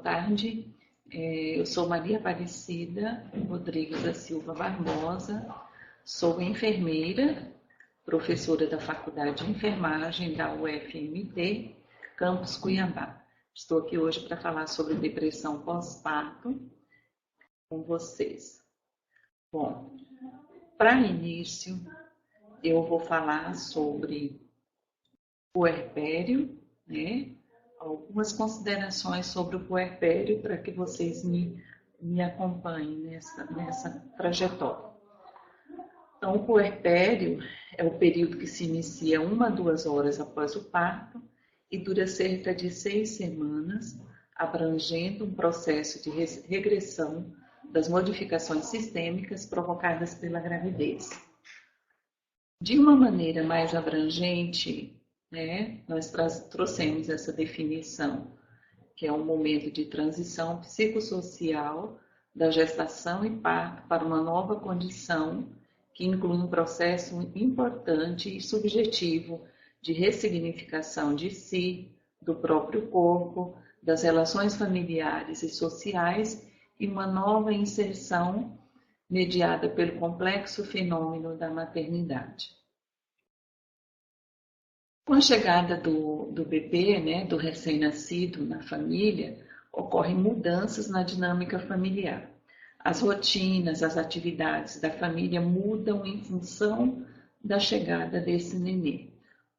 tarde. Eu sou Maria Aparecida Rodrigues da Silva Barbosa, sou enfermeira, professora da Faculdade de Enfermagem da UFMT, Campus Cuiabá. Estou aqui hoje para falar sobre depressão pós-parto com vocês. Bom, para início, eu vou falar sobre puerpério, né? Algumas considerações sobre o puerpério para que vocês me acompanhem nessa trajetória. Então, o puerpério é o período que se inicia 1 a 2 horas após o parto e dura cerca de 6 semanas, abrangendo um processo de regressão das modificações sistêmicas provocadas pela gravidez. De uma maneira mais abrangente, nós trouxemos essa definição, que é um momento de transição psicossocial da gestação e parto para uma nova condição que inclui um processo importante e subjetivo de ressignificação de si, do próprio corpo, das relações familiares e sociais e uma nova inserção mediada pelo complexo fenômeno da maternidade. Com a chegada do bebê, do recém-nascido na família, ocorrem mudanças na dinâmica familiar. As rotinas, as atividades da família mudam em função da chegada desse nenê.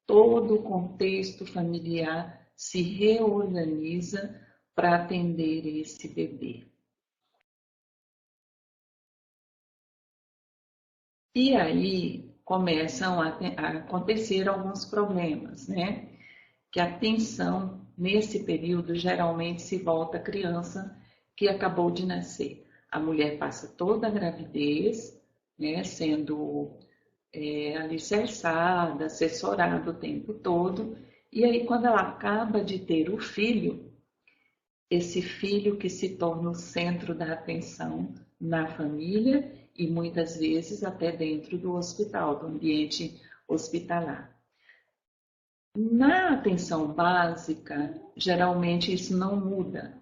Todo o contexto familiar se reorganiza para atender esse bebê. E aí começam a acontecer alguns problemas, Que a atenção nesse período geralmente se volta à criança que acabou de nascer. A mulher passa toda a gravidez, sendo alicerçada, assessorada o tempo todo, e aí quando ela acaba de ter o filho, esse filho que se torna o centro da atenção na família e muitas vezes até dentro do hospital, do ambiente hospitalar. Na atenção básica, geralmente isso não muda,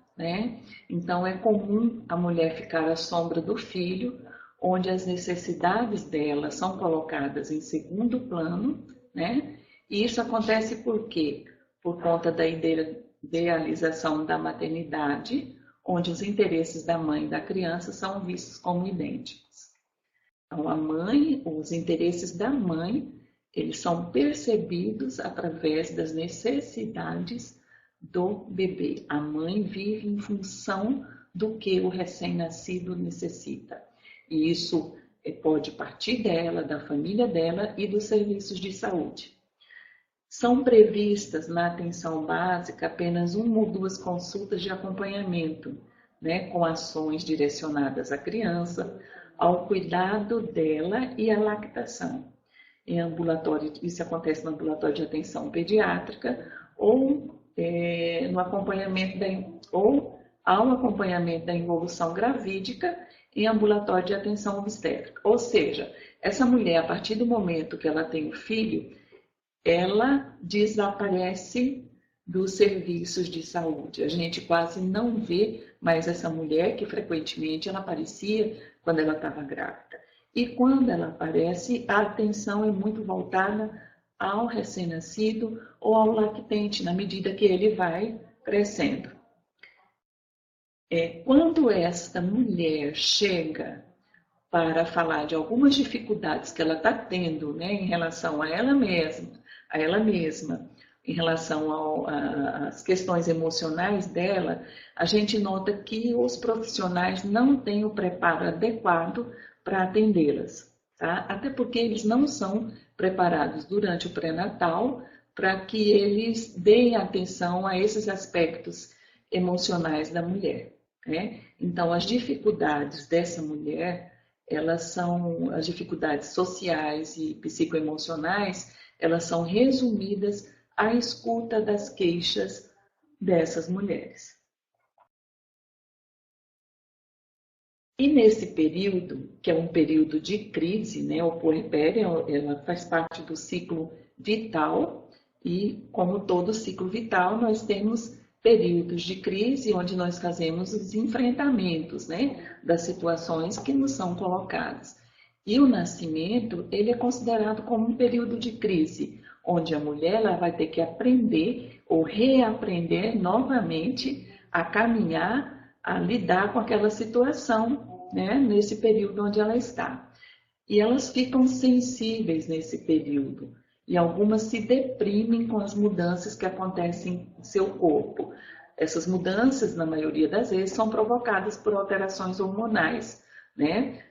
Então é comum a mulher ficar à sombra do filho, onde as necessidades dela são colocadas em segundo plano, E isso acontece por quê? Por conta da idealização da maternidade, onde os interesses da mãe e da criança são vistos como idênticos. Então, a mãe, os interesses da mãe, eles são percebidos através das necessidades do bebê. A mãe vive em função do que o recém-nascido necessita. E isso pode partir dela, da família dela e dos serviços de saúde. São previstas na atenção básica apenas 1 ou 2 consultas de acompanhamento, com ações direcionadas à criança, ao cuidado dela e à lactação. Em ambulatório, isso acontece no ambulatório de atenção pediátrica ou no acompanhamento ao acompanhamento da involução gravídica em ambulatório de atenção obstétrica. Ou seja, essa mulher, a partir do momento que ela tem o filho, ela desaparece dos serviços de saúde. A gente quase não vê mais essa mulher, que frequentemente ela aparecia quando ela estava grávida. E quando ela aparece, a atenção é muito voltada ao recém-nascido ou ao lactente, na medida que ele vai crescendo. Quando esta mulher chega para falar de algumas dificuldades que ela está tendo, em relação a ela mesma, em relação às questões emocionais dela, a gente nota que os profissionais não têm o preparo adequado para atendê-las, tá? Até porque eles não são preparados durante o pré-natal para que eles deem atenção a esses aspectos emocionais da mulher, Então, as dificuldades dessa mulher, elas são as dificuldades sociais e psicoemocionais, elas são resumidas à escuta das queixas dessas mulheres. E nesse período, que é um período de crise, o puerpério, ela faz parte do ciclo vital, e como todo ciclo vital, nós temos períodos de crise onde nós fazemos os enfrentamentos, né, das situações que nos são colocadas. E o nascimento, ele é considerado como um período de crise, onde a mulher ela vai ter que aprender ou reaprender novamente a caminhar, a lidar com aquela situação, né, nesse período onde ela está. E elas ficam sensíveis nesse período. E algumas se deprimem com as mudanças que acontecem em seu corpo. Essas mudanças, na maioria das vezes, são provocadas por alterações hormonais, né?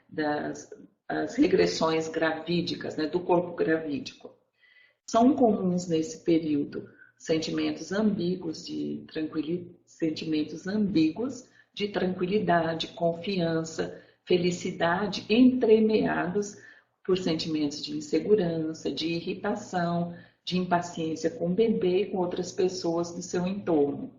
As regressões gravídicas, né? Do corpo gravídico. São comuns nesse período sentimentos ambíguos de tranquilidade, confiança, felicidade, entremeados por sentimentos de insegurança, de irritação, de impaciência com o bebê e com outras pessoas do seu entorno.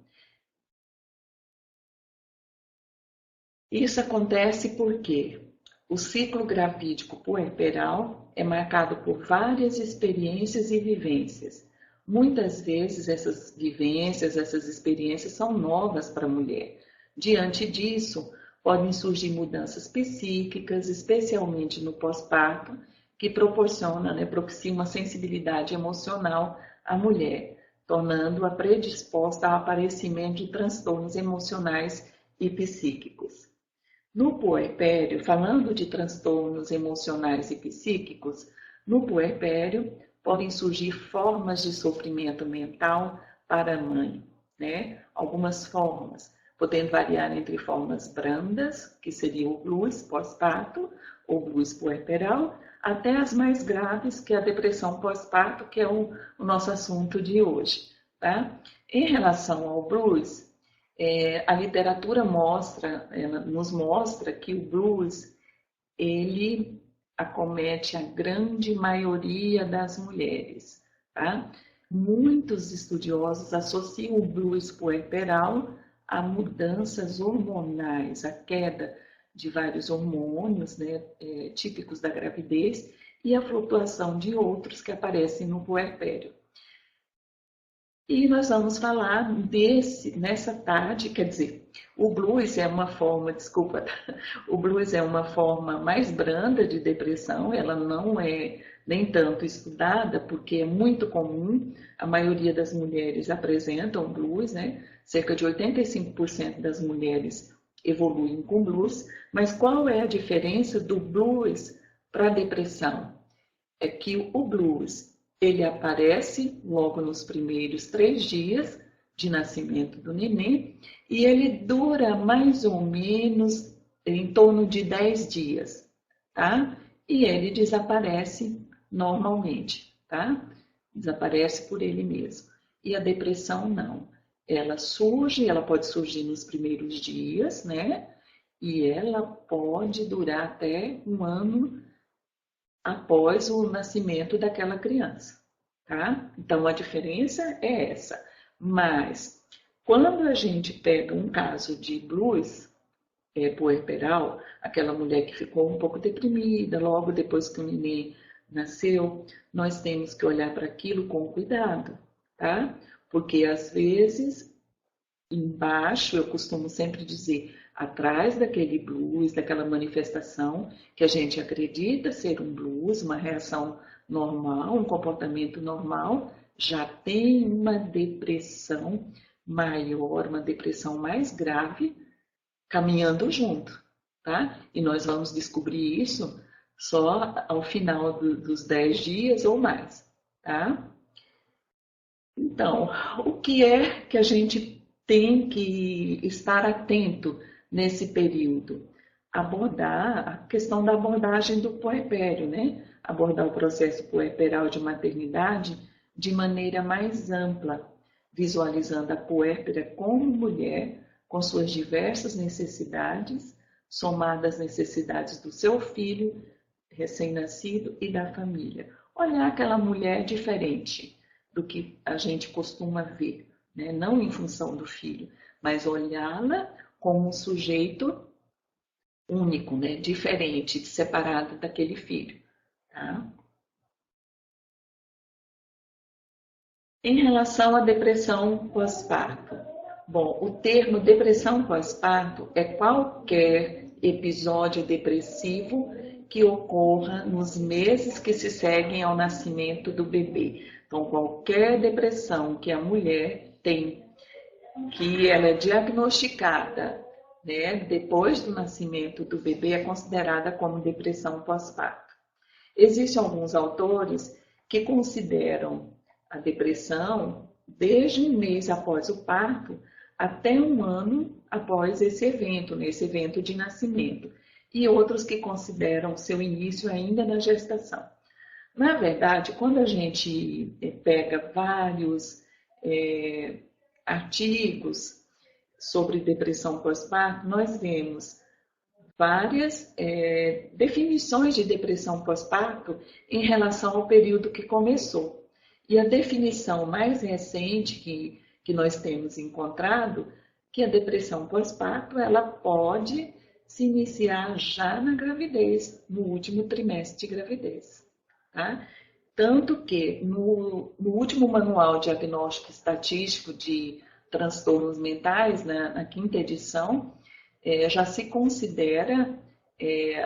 Isso acontece porque o ciclo gravídico puerperal é marcado por várias experiências e vivências. Muitas vezes essas vivências, essas experiências são novas para a mulher. Diante disso, podem surgir mudanças psíquicas, especialmente no pós-parto, que propiciam uma sensibilidade emocional à mulher, tornando-a predisposta ao aparecimento de transtornos emocionais e psíquicos. No puerpério, falando de transtornos emocionais e psíquicos, no puerpério podem surgir formas de sofrimento mental para a mãe, né? Algumas formas, podendo variar entre formas brandas, que seria o blues pós-parto, ou blues puerperal, até as mais graves, que é a depressão pós-parto, que é o nosso assunto de hoje, tá? Em relação ao blues, a literatura nos mostra que o blues, ele acomete a grande maioria das mulheres, tá? Muitos estudiosos associam o blues puerperal a mudanças hormonais, a queda de vários hormônios, né, típicos da gravidez, e a flutuação de outros que aparecem no puerpério. E nós vamos falar nessa tarde, quer dizer, o blues é uma forma, desculpa, o blues é uma forma mais branda de depressão, ela não é nem tanto estudada, porque é muito comum, a maioria das mulheres apresentam blues, né? Cerca de 85% das mulheres evoluem com blues, mas qual é a diferença do blues para a depressão? É que o blues, ele aparece logo nos primeiros 3 dias de nascimento do neném e ele dura mais ou menos em torno de 10 dias, tá? E ele desaparece normalmente, tá? Desaparece por ele mesmo. E a depressão não. Ela pode surgir nos primeiros dias, né? E ela pode durar até 1 ano após o nascimento daquela criança, tá? Então a diferença é essa. Mas quando a gente pega um caso de blues puerperal, aquela mulher que ficou um pouco deprimida logo depois que o neném nasceu, nós temos que olhar para aquilo com cuidado, tá? Porque às vezes embaixo, eu costumo sempre dizer, atrás daquele blues, daquela manifestação que a gente acredita ser um blues, uma reação normal, um comportamento normal, já tem uma depressão maior, uma depressão mais grave, caminhando junto, tá? E nós vamos descobrir isso só ao final dos 10 dias ou mais, tá? Então, o que é que a gente tem que estar atento nesse período? Abordar a questão da abordagem do puerpério, né? Abordar o processo puerperal de maternidade de maneira mais ampla, visualizando a puérpera como mulher, com suas diversas necessidades, somadas às necessidades do seu filho recém-nascido e da família. Olhar aquela mulher diferente do que a gente costuma ver, né? Não em função do filho, mas olhá-la como um sujeito único, né? Diferente, separado daquele filho. Tá? Em relação à depressão pós-parto, Bom, o termo depressão pós-parto é qualquer episódio depressivo que ocorra nos meses que se seguem ao nascimento do bebê. Então, qualquer depressão que a mulher tem, que ela é diagnosticada, né, depois do nascimento do bebê, é considerada como depressão pós-parto. Existem alguns autores que consideram a depressão desde um mês após o parto até um ano após esse evento, nesse evento de nascimento, e outros que consideram seu início ainda na gestação. Na verdade, quando a gente pega vários artigos sobre depressão pós-parto, nós vemos várias definições de depressão pós-parto em relação ao período que começou. E a definição mais recente que nós temos encontrado, que a depressão pós-parto ela pode se iniciar já na gravidez, no último trimestre de gravidez. Tá? Tanto que no último manual diagnóstico estatístico de transtornos mentais, na quinta edição, já se considera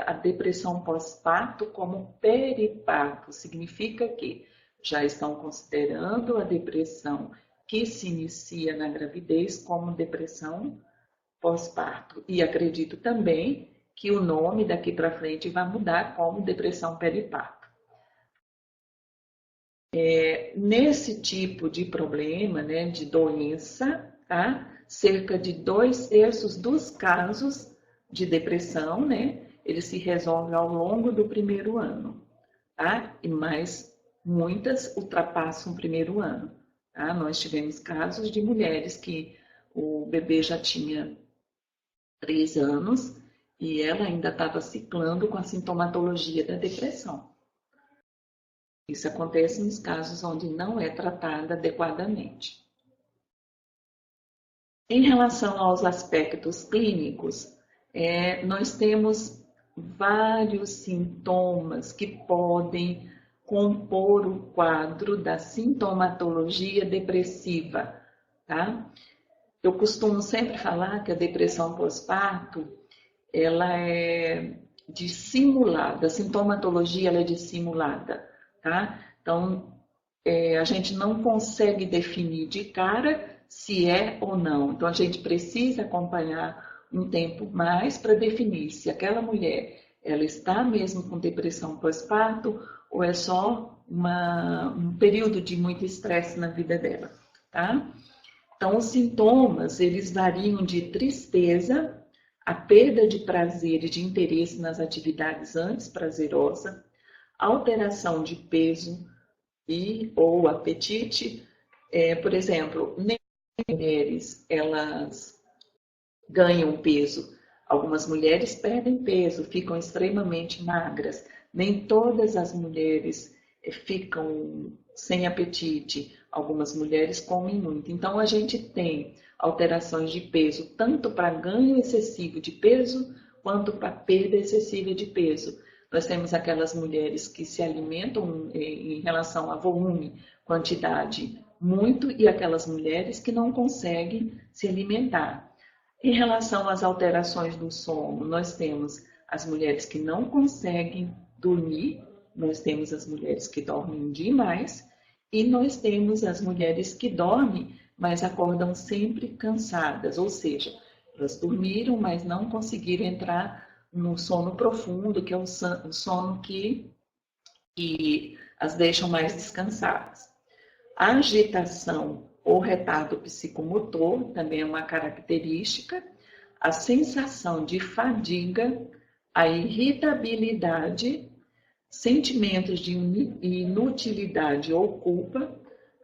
a depressão pós-parto como periparto. Significa que já estão considerando a depressão que se inicia na gravidez como depressão pós-parto. E acredito também que o nome daqui para frente vai mudar como depressão periparto. Nesse tipo de problema, né, de doença, tá? Cerca de 2/3 dos casos de depressão, né, eles se resolvem ao longo do primeiro ano, tá? E mais muitas ultrapassam o primeiro ano, tá? Nós tivemos casos de mulheres que o bebê já tinha 3 anos e ela ainda estava ciclando com a sintomatologia da depressão. Isso acontece nos casos onde não é tratada adequadamente. Em relação aos aspectos clínicos, nós temos vários sintomas que podem compor o quadro da sintomatologia depressiva, tá? Eu costumo sempre falar que a depressão pós-parto, ela é dissimulada, a sintomatologia ela é dissimulada, tá? Então, a gente não consegue definir de cara se é ou não. Então, a gente precisa acompanhar um tempo mais para definir se aquela mulher ela está mesmo com depressão pós-parto ou é só um período de muito estresse na vida dela, tá? Então, os sintomas, eles variam de tristeza, a perda de prazer e de interesse nas atividades antes prazerosas, alteração de peso e ou apetite. Por exemplo, nem mulheres, elas ganham peso. Algumas mulheres perdem peso, ficam extremamente magras. Nem todas as mulheres ficam sem apetite. Algumas mulheres comem muito. Então, a gente tem alterações de peso, tanto para ganho excessivo de peso, quanto para perda excessiva de peso. Nós temos aquelas mulheres que se alimentam em relação a volume, quantidade, muito, e aquelas mulheres que não conseguem se alimentar. Em relação às alterações do sono, nós temos as mulheres que não conseguem dormir, nós temos as mulheres que dormem demais e nós temos as mulheres que dormem, mas acordam sempre cansadas, ou seja, elas dormiram, mas não conseguiram entrar no sono profundo, que é o sono que as deixam mais descansadas. A agitação ou retardo psicomotor também é uma característica. A sensação de fadiga, a irritabilidade, sentimentos de inutilidade ou culpa,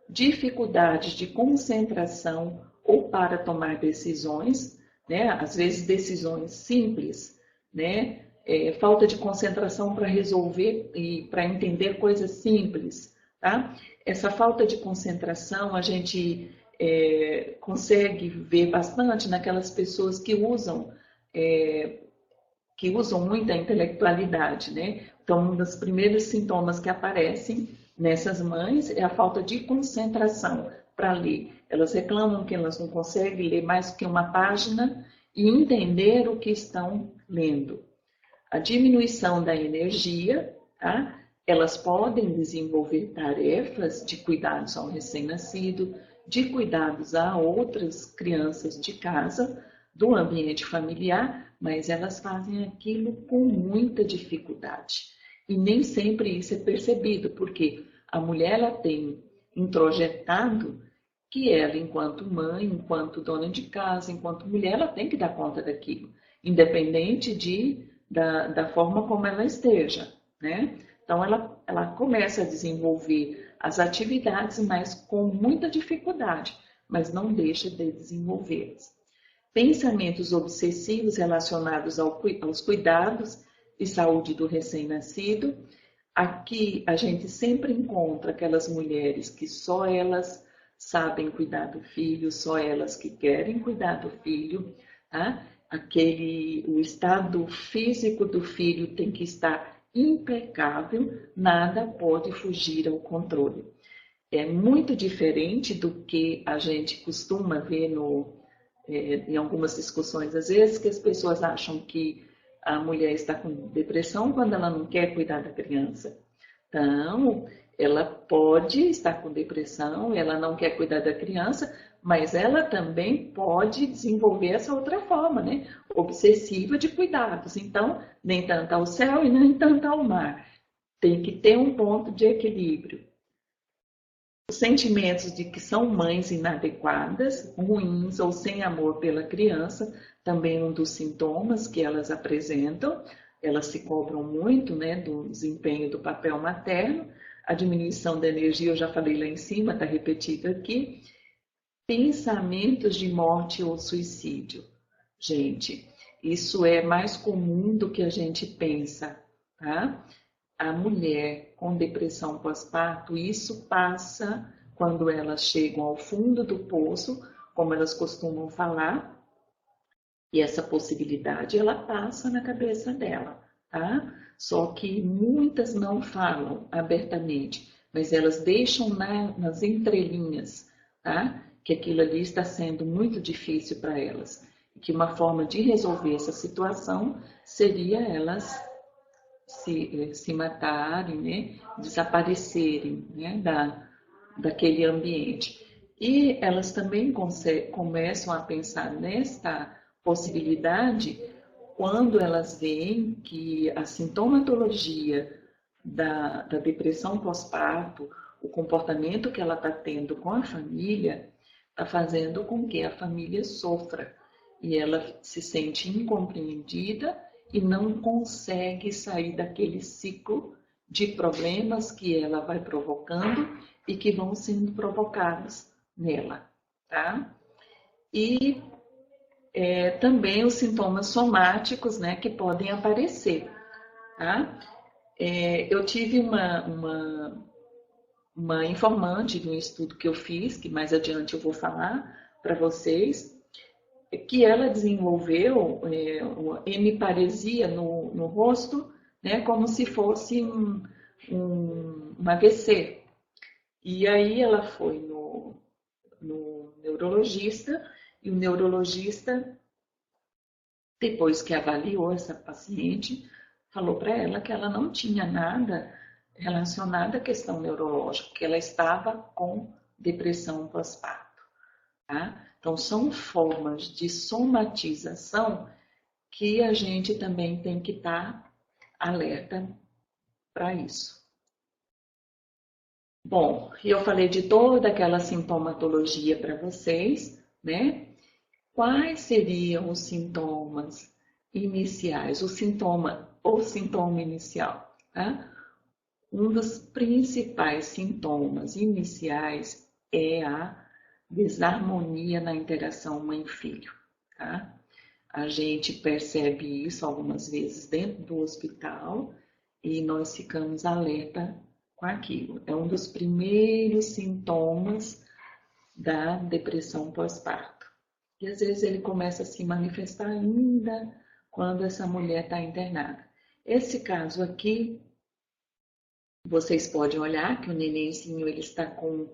dificuldades de concentração ou para tomar decisões, né? Às vezes decisões simples, né? Falta de concentração para resolver e para entender coisas simples, tá? Essa falta de concentração a gente consegue ver bastante naquelas pessoas que usam muita intelectualidade, né? Então, um dos primeiros sintomas que aparecem nessas mães é a falta de concentração para ler. Elas reclamam que elas não conseguem ler mais que uma página e entender o que estão lendo. A diminuição da energia, tá? Elas podem desenvolver tarefas de cuidados ao recém-nascido, de cuidados a outras crianças de casa, do ambiente familiar, mas elas fazem aquilo com muita dificuldade. E nem sempre isso é percebido, porque a mulher ela tem introjetado que ela, enquanto mãe, enquanto dona de casa, enquanto mulher, ela tem que dar conta daquilo, independente da forma como ela esteja, né? Então, ela começa a desenvolver as atividades, mas com muita dificuldade, mas não deixa de desenvolvê-las. Pensamentos obsessivos relacionados aos cuidados e saúde do recém-nascido. Aqui a gente sempre encontra aquelas mulheres que só elas sabem cuidar do filho, só elas que querem cuidar do filho, tá? O estado físico do filho tem que estar impecável, nada pode fugir ao controle. É muito diferente do que a gente costuma ver em algumas discussões, às vezes, que as pessoas acham que a mulher está com depressão quando ela não quer cuidar da criança. Então, ela pode estar com depressão, ela não quer cuidar da criança, mas ela também pode desenvolver essa outra forma, né? Obsessiva de cuidados. Então, nem tanto ao céu e nem tanto ao mar. Tem que ter um ponto de equilíbrio. Os sentimentos de que são mães inadequadas, ruins ou sem amor pela criança, também um dos sintomas que elas apresentam. Elas se cobram muito, né, do desempenho do papel materno. A diminuição da energia, eu já falei lá em cima, está repetido aqui. Pensamentos de morte ou suicídio. Gente, isso é mais comum do que a gente pensa, tá? A mulher com depressão pós-parto, isso passa quando elas chegam ao fundo do poço, como elas costumam falar, e essa possibilidade ela passa na cabeça dela, tá? Só que muitas não falam abertamente, mas elas deixam nas entrelinhas, tá? Que aquilo ali está sendo muito difícil para elas. E que uma forma de resolver essa situação seria elas se matarem, né? Desaparecerem, né? Daquele ambiente. E elas também começam a pensar nesta possibilidade quando elas veem que a sintomatologia da depressão pós-parto, o comportamento que ela está tendo com a família, está fazendo com que a família sofra. E ela se sente incompreendida e não consegue sair daquele ciclo de problemas que ela vai provocando e que vão sendo provocados nela, tá? E também os sintomas somáticos, né, que podem aparecer, tá? Eu tive uma informante de um estudo que eu fiz, que mais adiante eu vou falar para vocês, que ela desenvolveu uma hemiparesia no rosto, né, como se fosse um AVC. E aí ela foi no neurologista, e o neurologista, depois que avaliou essa paciente, falou para ela que ela não tinha nada relacionado à questão neurológica, que ela estava com depressão pós-parto. Tá? Então, são formas de somatização que a gente também tem que estar alerta para isso. Bom, eu falei de toda aquela sintomatologia para vocês, né? Quais seriam os sintomas iniciais? O sintoma inicial, tá? Um dos principais sintomas iniciais é a desarmonia na interação mãe-filho, tá? A gente percebe isso algumas vezes dentro do hospital e nós ficamos alerta com aquilo. É um dos primeiros sintomas da depressão pós-parto. E às vezes ele começa a se manifestar ainda quando essa mulher está internada. Esse caso aqui, vocês podem olhar que o nenenzinho ele está com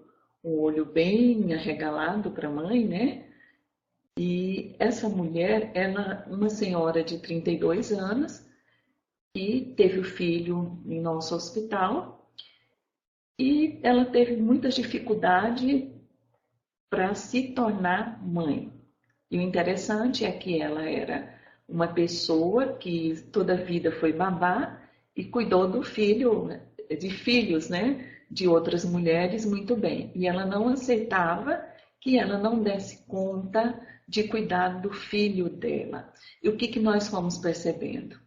um olho bem arregalado para a mãe, né? E essa mulher, ela, uma senhora de 32 anos, e teve o filho em nosso hospital, e ela teve muita dificuldade para se tornar mãe. E o interessante é que ela era uma pessoa que toda a vida foi babá e cuidou do filho, de filhos, né, de outras mulheres muito bem. E ela não aceitava que ela não desse conta de cuidar do filho dela. E o que, que nós fomos percebendo?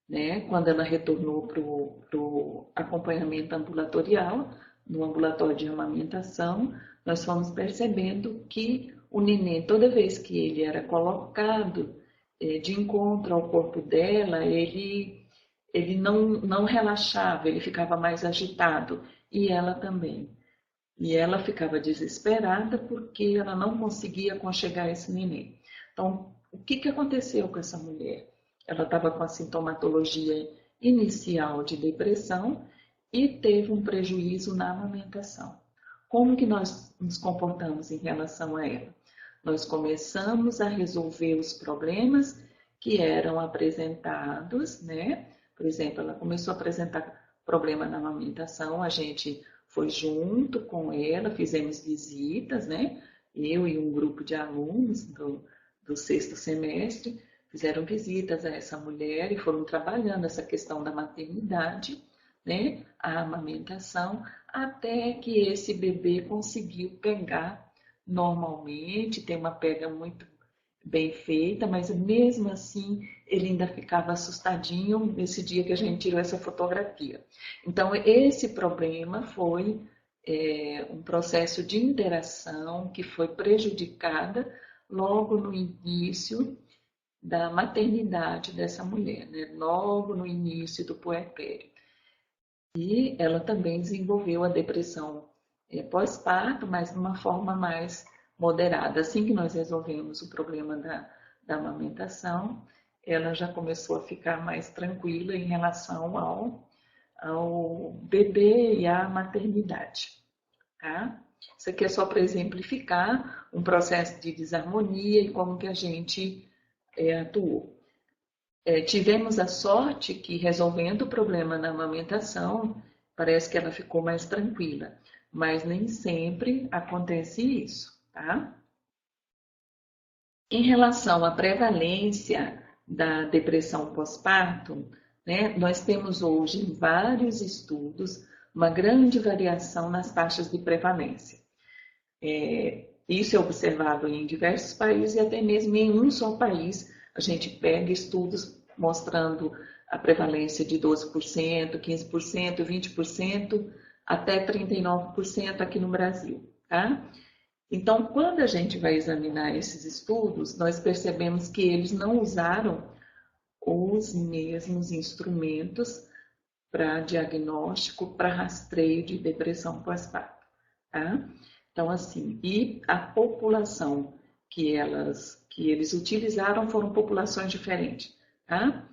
Né? Quando ela retornou para o acompanhamento ambulatorial, no ambulatório de amamentação, nós fomos percebendo que o neném, toda vez que ele era colocado de encontro ao corpo dela, ele não relaxava, ele ficava mais agitado, e ela também. E ela ficava desesperada porque ela não conseguia conchegar esse neném. Então, o que, que aconteceu com essa mulher? Ela estava com a sintomatologia inicial de depressão e teve um prejuízo na amamentação. Como que nós nos comportamos em relação a ela? Nós começamos a resolver os problemas que eram apresentados, né? Por exemplo, ela começou a apresentar problema na amamentação, a gente foi junto com ela, fizemos visitas, né? Eu e um grupo de alunos do sexto semestre fizeram visitas a essa mulher e foram trabalhando essa questão da maternidade, né? A amamentação, até que esse bebê conseguiu pegar normalmente, tem uma pega muito bem feita, mas mesmo assim ele ainda ficava assustadinho nesse dia que a gente tirou essa fotografia. Então, esse problema foi um processo de interação que foi prejudicada logo no início da maternidade dessa mulher, né? Logo no início do puerpério. E ela também desenvolveu a depressão pós-parto, mas de uma forma mais moderada. Assim que nós resolvemos o problema da amamentação, ela já começou a ficar mais tranquila em relação ao bebê e à maternidade. Tá? Isso aqui é só para exemplificar um processo de desarmonia e como que a gente atuou. Tivemos a sorte que, resolvendo o problema na amamentação, parece que ela ficou mais tranquila, mas nem sempre acontece isso, tá? Em relação à prevalência da depressão pós-parto, né, nós temos hoje em vários estudos uma grande variação nas taxas de prevalência. Isso é observado em diversos países e até mesmo em um só país. A gente pega estudos mostrando a prevalência de 12%, 15%, 20%, até 39% aqui no Brasil. Tá? Então, quando a gente vai examinar esses estudos, nós percebemos que eles não usaram os mesmos instrumentos para diagnóstico, para rastreio de depressão pós-parto. Tá? Então, assim, e a população que eles utilizaram foram populações diferentes, tá?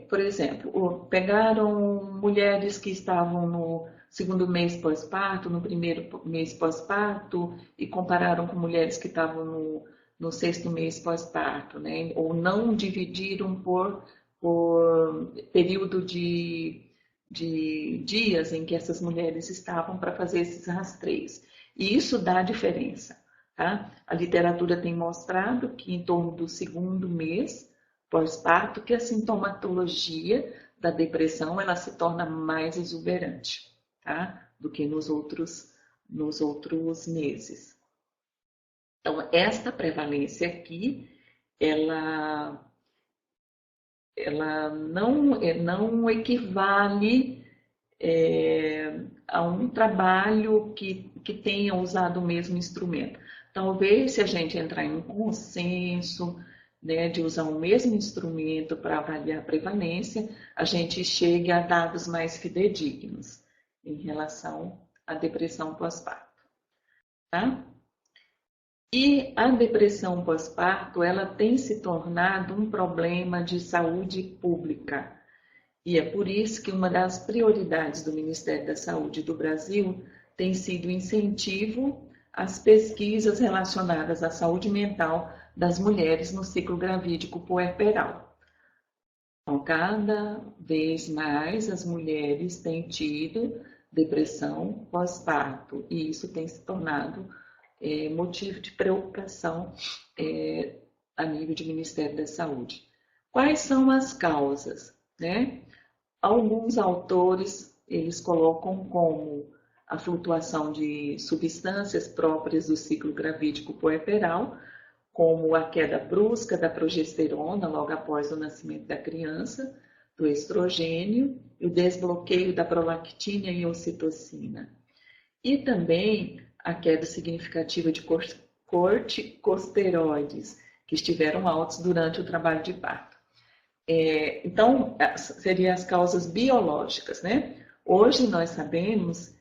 Por exemplo, pegaram mulheres que estavam no segundo mês pós-parto, no primeiro mês pós-parto, e compararam com mulheres que estavam no sexto mês pós-parto, né? Ou não dividiram por período de dias em que essas mulheres estavam para fazer esses rastreios. E isso dá diferença. Tá? A literatura tem mostrado que em torno do segundo mês pós-parto, que a sintomatologia da depressão ela se torna mais exuberante, tá? Do que nos outros meses. Então, esta prevalência aqui, ela não equivale a um trabalho que tenha usado o mesmo instrumento. Talvez, se a gente entrar em um consenso, né, de usar o mesmo instrumento para avaliar a prevalência, a gente chegue a dados mais fidedignos em relação à depressão pós-parto. Tá? E a depressão pós-parto, ela tem se tornado um problema de saúde pública. E é por isso que uma das prioridades do Ministério da Saúde do Brasil tem sido incentivo às pesquisas relacionadas à saúde mental das mulheres no ciclo gravídico puerperal. Então, cada vez mais as mulheres têm tido depressão pós-parto, e isso tem se tornado motivo de preocupação a nível de Ministério da Saúde. Quais são as causas, né? Alguns autores, eles colocam como a flutuação de substâncias próprias do ciclo gravídico puerperal, como a queda brusca da progesterona logo após o nascimento da criança, do estrogênio e o desbloqueio da prolactina e ocitocina. E também a queda significativa de corticosteroides, que estiveram altos durante o trabalho de parto. Então, seriam as causas biológicas, né? Hoje nós sabemos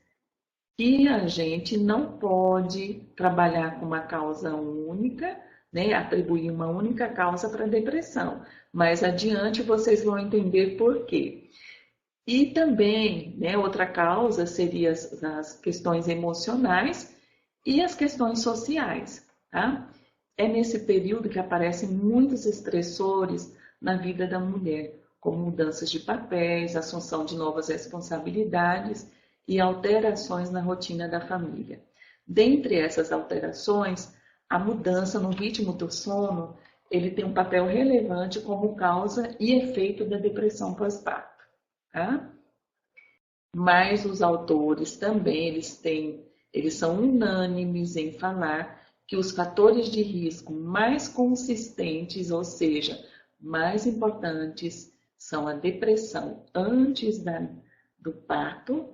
que a gente não pode trabalhar com uma causa única, né? Atribuir uma única causa para a depressão. Mais adiante vocês vão entender por quê. E também, né, outra causa seria as questões emocionais e as questões sociais, tá? É nesse período que aparecem muitos estressores na vida da mulher, como mudanças de papéis, assunção de novas responsabilidades e alterações na rotina da família. Dentre essas alterações, a mudança no ritmo do sono, ele tem um papel relevante como causa e efeito da depressão pós-parto, tá? Mas os autores também, eles são unânimes em falar que os fatores de risco mais consistentes, ou seja, mais importantes, são a depressão antes do parto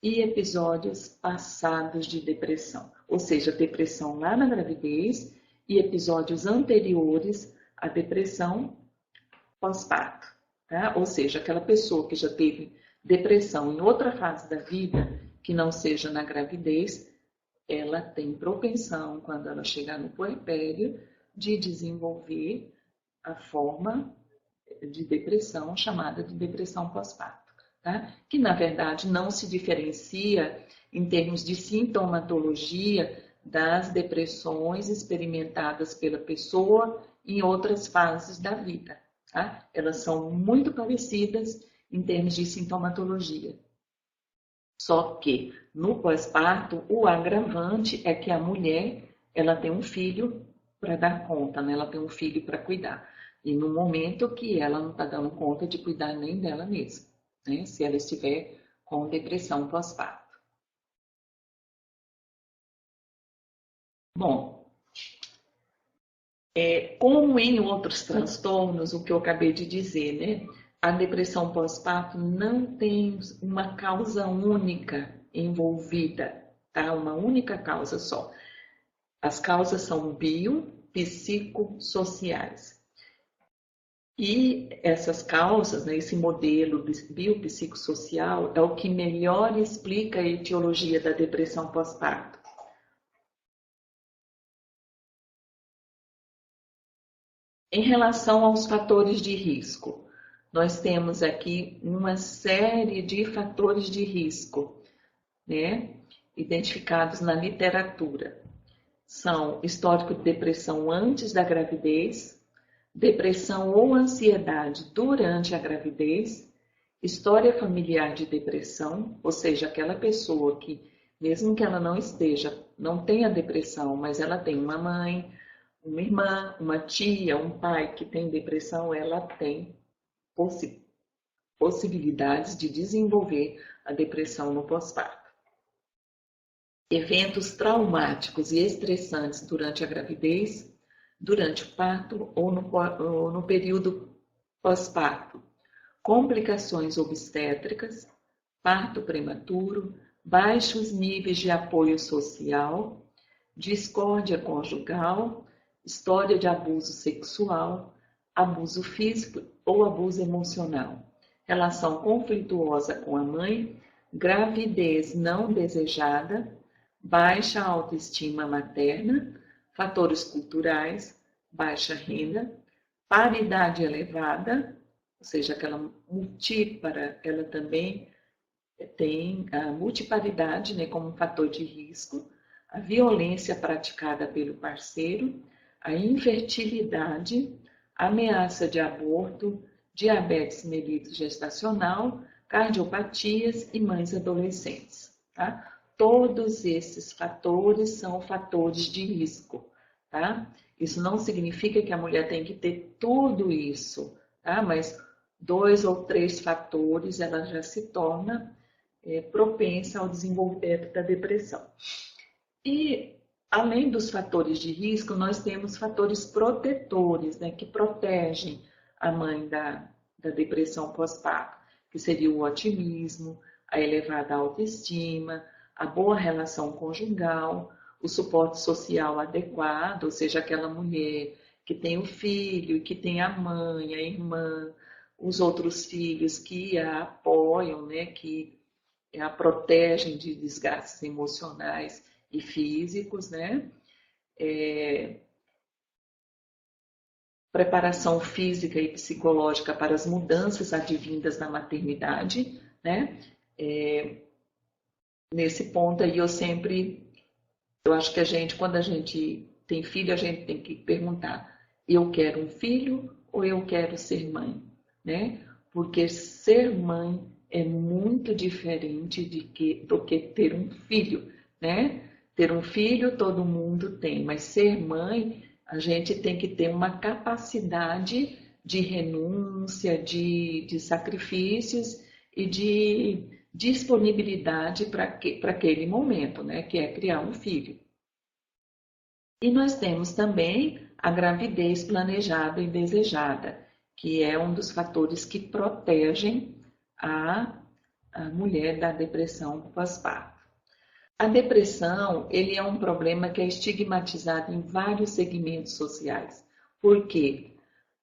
e episódios passados de depressão, ou seja, depressão lá na gravidez e episódios anteriores à depressão pós-parto, tá? Ou seja, aquela pessoa que já teve depressão em outra fase da vida, que não seja na gravidez, ela tem propensão, quando ela chegar no puerpério, de desenvolver a forma de depressão chamada de depressão pós-parto, tá? Que na verdade não se diferencia em termos de sintomatologia das depressões experimentadas pela pessoa em outras fases da vida, tá? Elas são muito parecidas em termos de sintomatologia. Só que no pós-parto, o agravante é que a mulher, ela tem um filho para dar conta, né? Ela tem um filho para cuidar. E no momento que ela não está dando conta de cuidar nem dela mesma, né? Se ela estiver com depressão pós-parto. Bom, como em outros transtornos, o que eu acabei de dizer, né? A depressão pós-parto não tem uma causa única envolvida, tá? Uma única causa só. As causas são biopsicossociais. E essas causas, né, esse modelo biopsicossocial é o que melhor explica a etiologia da depressão pós-parto. Em relação aos fatores de risco, nós temos aqui uma série de fatores de risco, né, identificados na literatura. São histórico de depressão antes da gravidez, depressão ou ansiedade durante a gravidez, história familiar de depressão, ou seja, aquela pessoa que, mesmo que ela não tenha depressão, mas ela tem uma mãe, uma irmã, uma tia, um pai que tem depressão, ela tem possibilidades de desenvolver a depressão no pós-parto. Eventos traumáticos e estressantes durante a gravidez, durante o parto ou no período pós-parto. Complicações obstétricas, parto prematuro, baixos níveis de apoio social, discórdia conjugal, história de abuso sexual, abuso físico ou abuso emocional, relação conflituosa com a mãe, gravidez não desejada, baixa autoestima materna, fatores culturais, baixa renda, paridade elevada, ou seja, aquela multípara, ela também tem a multiparidade, né, como um fator de risco, a violência praticada pelo parceiro, a infertilidade, a ameaça de aborto, diabetes mellitus gestacional, cardiopatias e mães adolescentes. Tá? Todos esses fatores são fatores de risco. Tá? Isso não significa que a mulher tem que ter tudo isso, tá? Mas 2 ou 3 fatores ela já se torna propensa ao desenvolvimento da depressão. E, além dos fatores de risco, nós temos fatores protetores, né, que protegem a mãe da depressão pós-parto, que seria o otimismo, a elevada autoestima, a boa relação conjugal, o suporte social adequado, ou seja, aquela mulher que tem o filho, que tem a mãe, a irmã, os outros filhos que a apoiam, né, que a protegem de desgastes emocionais e físicos, né? Preparação física e psicológica para as mudanças advindas da maternidade, né? Nesse ponto aí eu acho que quando a gente tem filho, a gente tem que perguntar, eu quero um filho ou eu quero ser mãe, né? Porque ser mãe é muito diferente do que ter um filho, né? Ter um filho todo mundo tem, mas ser mãe, a gente tem que ter uma capacidade de renúncia, de sacrifícios e de disponibilidade para aquele momento, né? Que é criar um filho. E nós temos também a gravidez planejada e desejada, que é um dos fatores que protegem a mulher da depressão pós-parto. A depressão, ele é um problema que é estigmatizado em vários segmentos sociais. Por quê?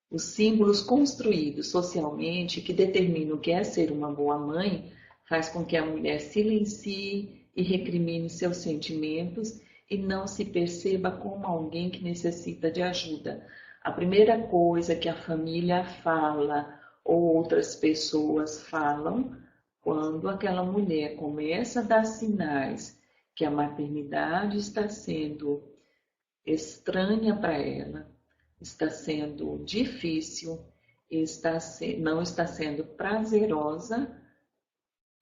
Os símbolos construídos socialmente que determinam o que é ser uma boa mãe faz com que a mulher silencie e recrimine seus sentimentos e não se perceba como alguém que necessita de ajuda. A primeira coisa que a família fala ou outras pessoas falam quando aquela mulher começa a dar sinais que a maternidade está sendo estranha para ela, está sendo difícil, não está sendo prazerosa,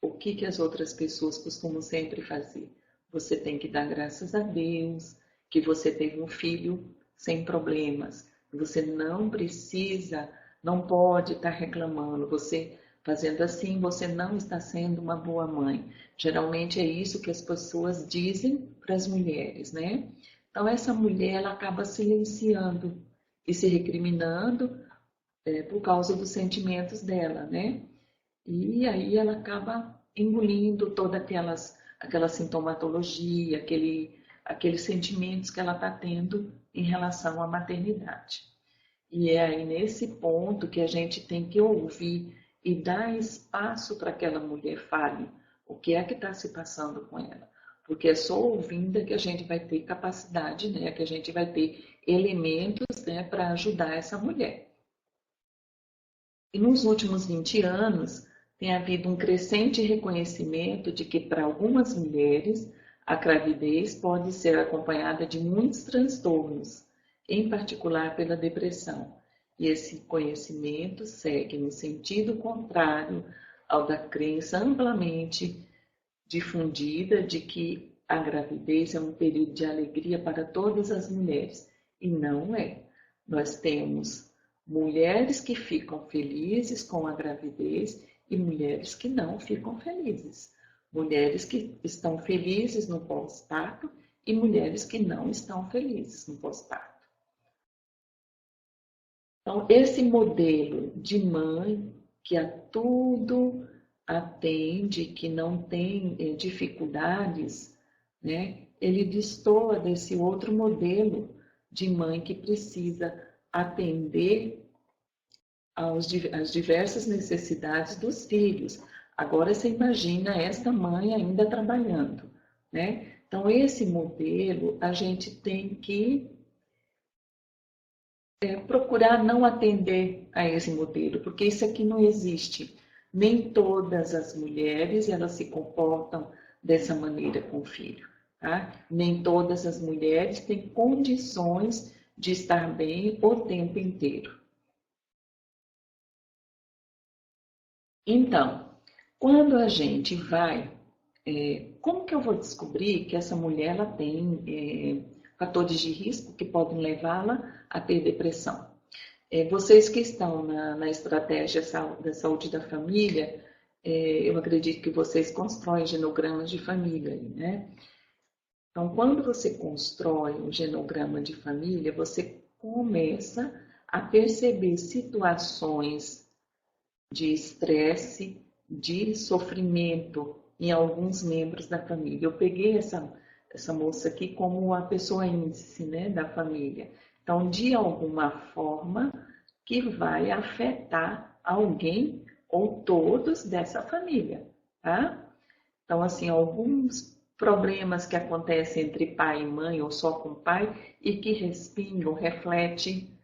o que as outras pessoas costumam sempre fazer? Você tem que dar graças a Deus que você teve um filho sem problemas. Você não precisa, não pode estar reclamando. Você fazendo assim, você não está sendo uma boa mãe. Geralmente é isso que as pessoas dizem para as mulheres, né? Então essa mulher ela acaba silenciando e se recriminando por causa dos sentimentos dela, né? E aí ela acaba engolindo toda aquela sintomatologia, aqueles sentimentos que ela está tendo em relação à maternidade. E é aí nesse ponto que a gente tem que ouvir e dar espaço para que aquela mulher fale o que é que está se passando com ela. Porque é só ouvindo que a gente vai ter capacidade, né? Que a gente vai ter elementos, né, para ajudar essa mulher. E nos últimos 20 anos, tem havido um crescente reconhecimento de que, para algumas mulheres, a gravidez pode ser acompanhada de muitos transtornos, em particular pela depressão. E esse conhecimento segue no sentido contrário ao da crença amplamente difundida de que a gravidez é um período de alegria para todas as mulheres. E não é. Nós temos mulheres que ficam felizes com a gravidez e mulheres que não ficam felizes. Mulheres que estão felizes no pós-parto e mulheres que não estão felizes no pós-parto. Então, esse modelo de mãe que a tudo atende, que não tem dificuldades, né? Ele destoa desse outro modelo de mãe que precisa atender às diversas necessidades dos filhos. Agora você imagina esta mãe ainda trabalhando, né? Então, esse modelo a gente tem que procurar não atender a esse modelo, porque isso aqui não existe. Nem todas as mulheres elas se comportam dessa maneira com o filho, tá? Nem todas as mulheres têm condições de estar bem o tempo inteiro. Então, quando a gente vai, como que eu vou descobrir que essa mulher ela tem fatores de risco que podem levá-la a ter depressão? Vocês que estão na estratégia da saúde da família, eu acredito que vocês constroem genogramas de família, né? Então, quando você constrói um genograma de família, você começa a perceber situações de estresse, de sofrimento em alguns membros da família. Eu peguei essa moça aqui como a pessoa índice, né, da família. Então, de alguma forma, que vai afetar alguém ou todos dessa família, tá? Então, assim, alguns problemas que acontecem entre pai e mãe ou só com o pai e que respingam, refletem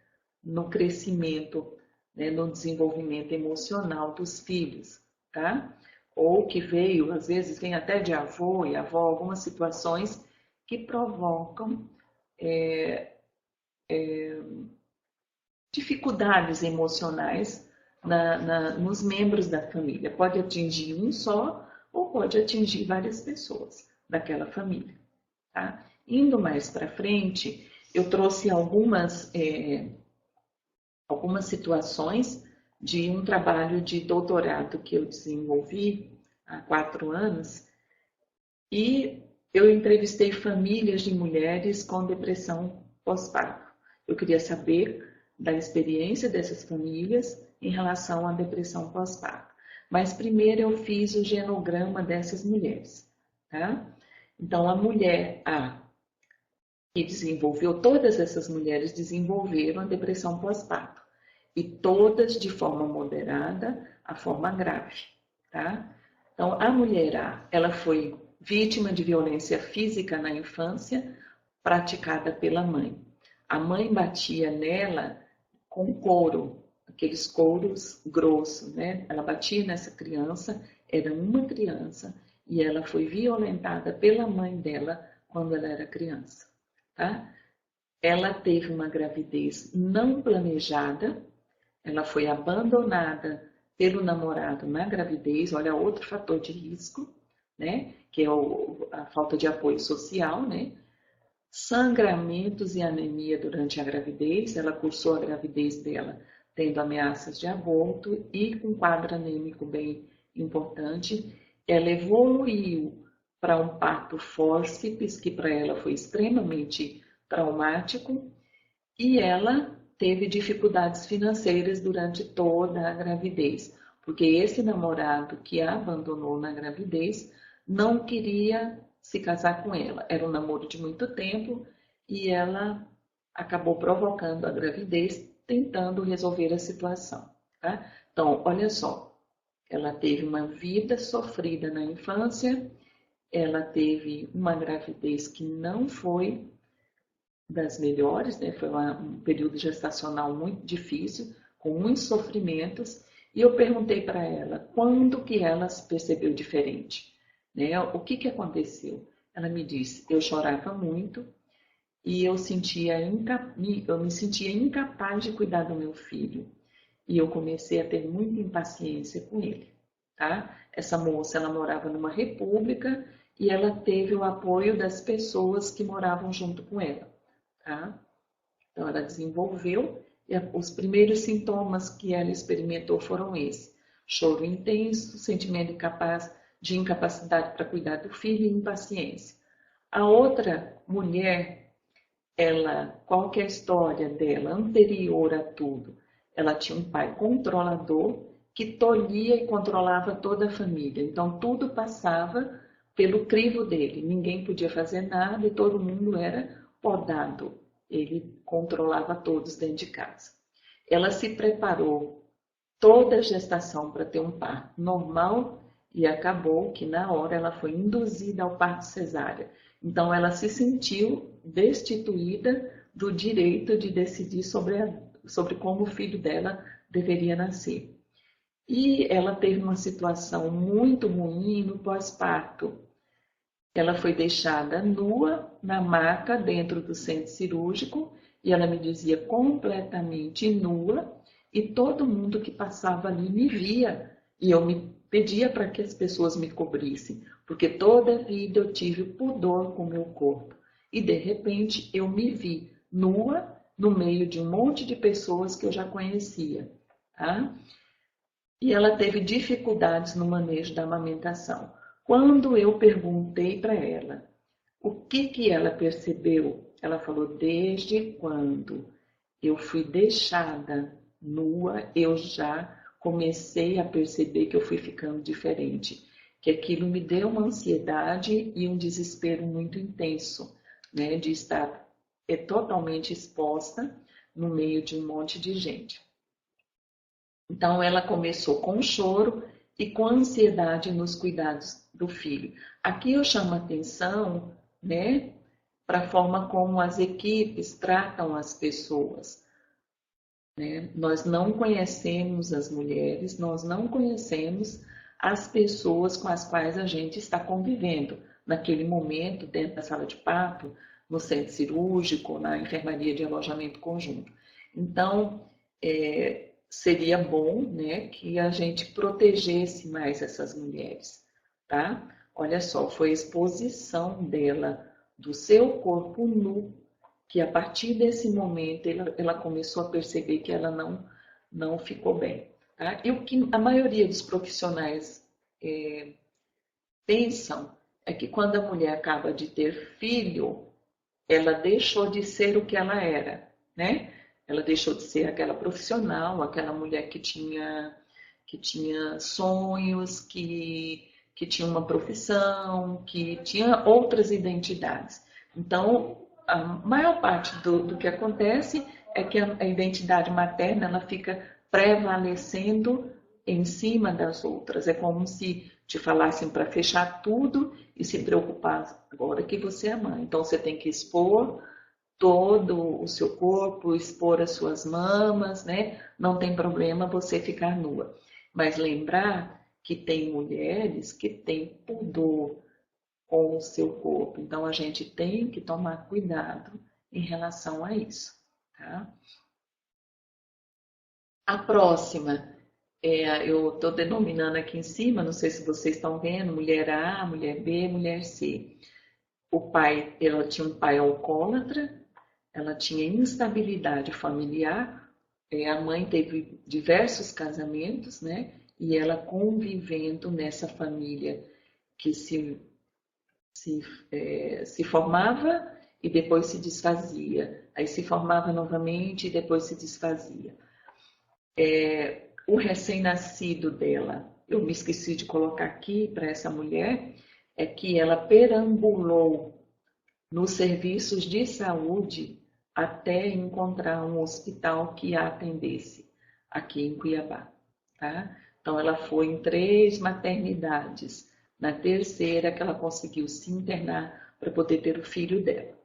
no crescimento, né, no desenvolvimento emocional dos filhos, tá? Ou que veio, às vezes vem até de avô e avó, algumas situações que provocam dificuldades emocionais nos membros da família. Pode atingir um só ou pode atingir várias pessoas daquela família, tá? Indo mais para frente, eu trouxe algumas situações de um trabalho de doutorado que eu desenvolvi há 4 anos e eu entrevistei famílias de mulheres com depressão pós-parto. Eu queria saber da experiência dessas famílias em relação à depressão pós-parto. Mas primeiro eu fiz o genograma dessas mulheres, tá? Então a mulher A que desenvolveu, todas essas mulheres desenvolveram a depressão pós-parto e todas de forma moderada a forma grave, tá? Então a mulher A, ela foi vítima de violência física na infância praticada pela mãe. A mãe batia nela com couro, aqueles couros grossos, né? Ela batia nessa criança, era uma criança, e ela foi violentada pela mãe dela quando ela era criança, tá? Ela teve uma gravidez não planejada, ela foi abandonada pelo namorado na gravidez, olha outro fator de risco, né? Que é a falta de apoio social, né? Sangramentos e anemia durante a gravidez, ela cursou a gravidez dela tendo ameaças de aborto e com quadro anêmico bem importante. Ela evoluiu para um parto fórceps, que para ela foi extremamente traumático, e ela teve dificuldades financeiras durante toda a gravidez, porque esse namorado que a abandonou na gravidez não queria se casar com ela. Era um namoro de muito tempo e ela acabou provocando a gravidez, tentando resolver a situação, tá? Então, olha só, ela teve uma vida sofrida na infância, ela teve uma gravidez que não foi das melhores, né? Foi um período gestacional muito difícil, com muitos sofrimentos, e eu perguntei para ela quando que ela se percebeu diferente, né? O que que aconteceu? Ela me disse, eu chorava muito e eu me sentia incapaz de cuidar do meu filho, e eu comecei a ter muita impaciência com ele, tá? Essa moça, ela morava numa república e ela teve o apoio das pessoas que moravam junto com ela. Tá? Então, ela desenvolveu e os primeiros sintomas que ela experimentou foram esses: choro intenso, sentimento de incapacidade para cuidar do filho e impaciência. A outra mulher, qual que é a história dela anterior a tudo? Ela tinha um pai controlador que tolhia e controlava toda a família. Então, tudo passava pelo crivo dele. Ninguém podia fazer nada e todo mundo era podado. Ele controlava todos dentro de casa. Ela se preparou toda a gestação para ter um parto normal e acabou que na hora ela foi induzida ao parto cesárea. Então ela se sentiu destituída do direito de decidir sobre como o filho dela deveria nascer. E ela teve uma situação muito ruim no pós-parto. Ela foi deixada nua na maca dentro do centro cirúrgico e ela me dizia completamente nua e todo mundo que passava ali me via e eu me pedia para que as pessoas me cobrissem, porque toda a vida eu tive pudor com o meu corpo e de repente eu me vi nua no meio de um monte de pessoas que eu já conhecia, tá? E ela teve dificuldades no manejo da amamentação. Quando eu perguntei para ela o que ela percebeu, ela falou: desde quando eu fui deixada nua, eu já comecei a perceber que eu fui ficando diferente, que aquilo me deu uma ansiedade e um desespero muito intenso, né, de estar totalmente exposta no meio de um monte de gente. Então, ela começou com choro e com ansiedade nos cuidados do filho. Aqui eu chamo atenção, né, para a forma como as equipes tratam as pessoas, né? Nós não conhecemos as mulheres, nós não conhecemos as pessoas com as quais a gente está convivendo naquele momento, dentro da sala de parto, no centro cirúrgico, na enfermaria de alojamento conjunto. Então, seria bom, né, que a gente protegesse mais essas mulheres, tá? Olha só, foi a exposição dela do seu corpo nu que a partir desse momento ela começou a perceber que ela não ficou bem. Tá? E o que a maioria dos profissionais pensam é que quando a mulher acaba de ter filho, ela deixou de ser o que ela era, né? Ela deixou de ser aquela profissional, aquela mulher que tinha sonhos, que tinha uma profissão, que tinha outras identidades. Então, a maior parte do que acontece é que a identidade materna ela fica prevalecendo em cima das outras. É como se te falassem para fechar tudo e se preocupar agora que você é mãe. Então, você tem que expor todo o seu corpo, expor as suas mamas, né? Não tem problema você ficar nua. Mas lembrar que tem mulheres que têm pudor com o seu corpo. Então a gente tem que tomar cuidado em relação a isso, tá? A próxima, eu estou denominando aqui em cima, não sei se vocês estão vendo, mulher A, mulher B, mulher C. O pai, ela tinha um pai alcoólatra, ela tinha instabilidade familiar, a mãe teve diversos casamentos, né? E ela convivendo nessa família que se formava e depois se desfazia. Aí se formava novamente e depois se desfazia. O recém-nascido dela, eu me esqueci de colocar aqui para essa mulher, é que ela perambulou nos serviços de saúde até encontrar um hospital que a atendesse aqui em Cuiabá, tá? Então ela foi em 3 maternidades, na terceira que ela conseguiu se internar para poder ter o filho dela.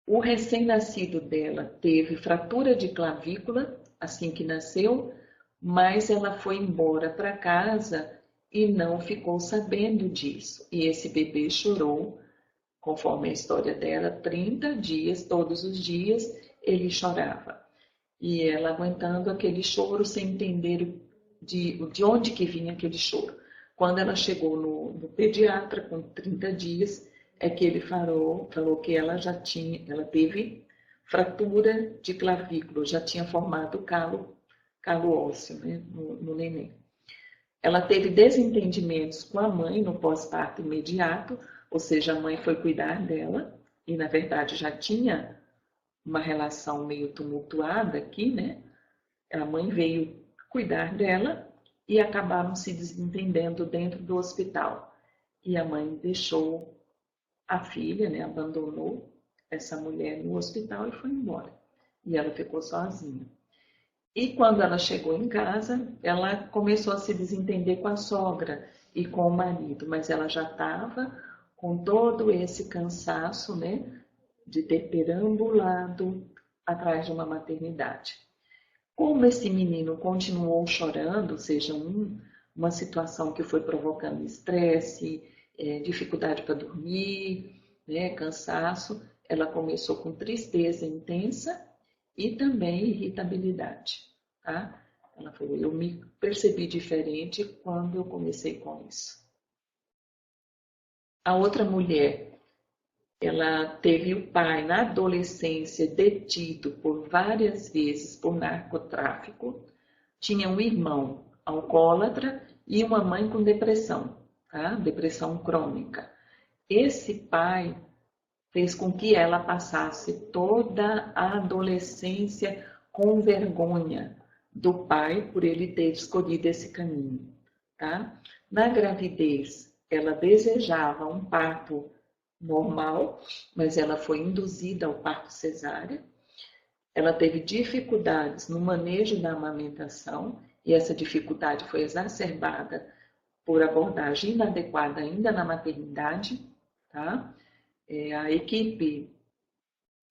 O recém-nascido dela teve fratura de clavícula assim que nasceu, mas ela foi embora para casa e não ficou sabendo disso. E esse bebê chorou, conforme a história dela, 30 dias, todos os dias ele chorava. E ela aguentando aquele choro sem entender de onde que vinha aquele choro. Quando ela chegou no pediatra com 30 dias, é que ele falou que ela teve fratura de clavícula, já tinha formado calo ósseo, né, no neném. Ela teve desentendimentos com a mãe no pós-parto imediato, ou seja, a mãe foi cuidar dela e na verdade já tinha uma relação meio tumultuada aqui, né? A mãe veio cuidar dela e acabaram se desentendendo dentro do hospital. E a mãe deixou a filha, né? Abandonou essa mulher no hospital e foi embora. E ela ficou sozinha. E quando ela chegou em casa, ela começou a se desentender com a sogra e com o marido, mas ela já estava com todo esse cansaço, né, de ter perambulado atrás de uma maternidade. Como esse menino continuou chorando, ou seja, uma situação que foi provocando estresse, dificuldade para dormir, né, cansaço, ela começou com tristeza intensa e também irritabilidade, tá? Ela falou, eu me percebi diferente quando eu comecei com isso. A outra mulher, ela teve o pai na adolescência detido por várias vezes por narcotráfico, tinha um irmão alcoólatra e uma mãe com depressão, tá? Depressão crônica. Esse pai fez com que ela passasse toda a adolescência com vergonha do pai por ele ter escolhido esse caminho, tá? Na gravidez, ela desejava um parto normal, mas ela foi induzida ao parto cesárea. Ela teve dificuldades no manejo da amamentação e essa dificuldade foi exacerbada por abordagem inadequada ainda na maternidade, tá? A equipe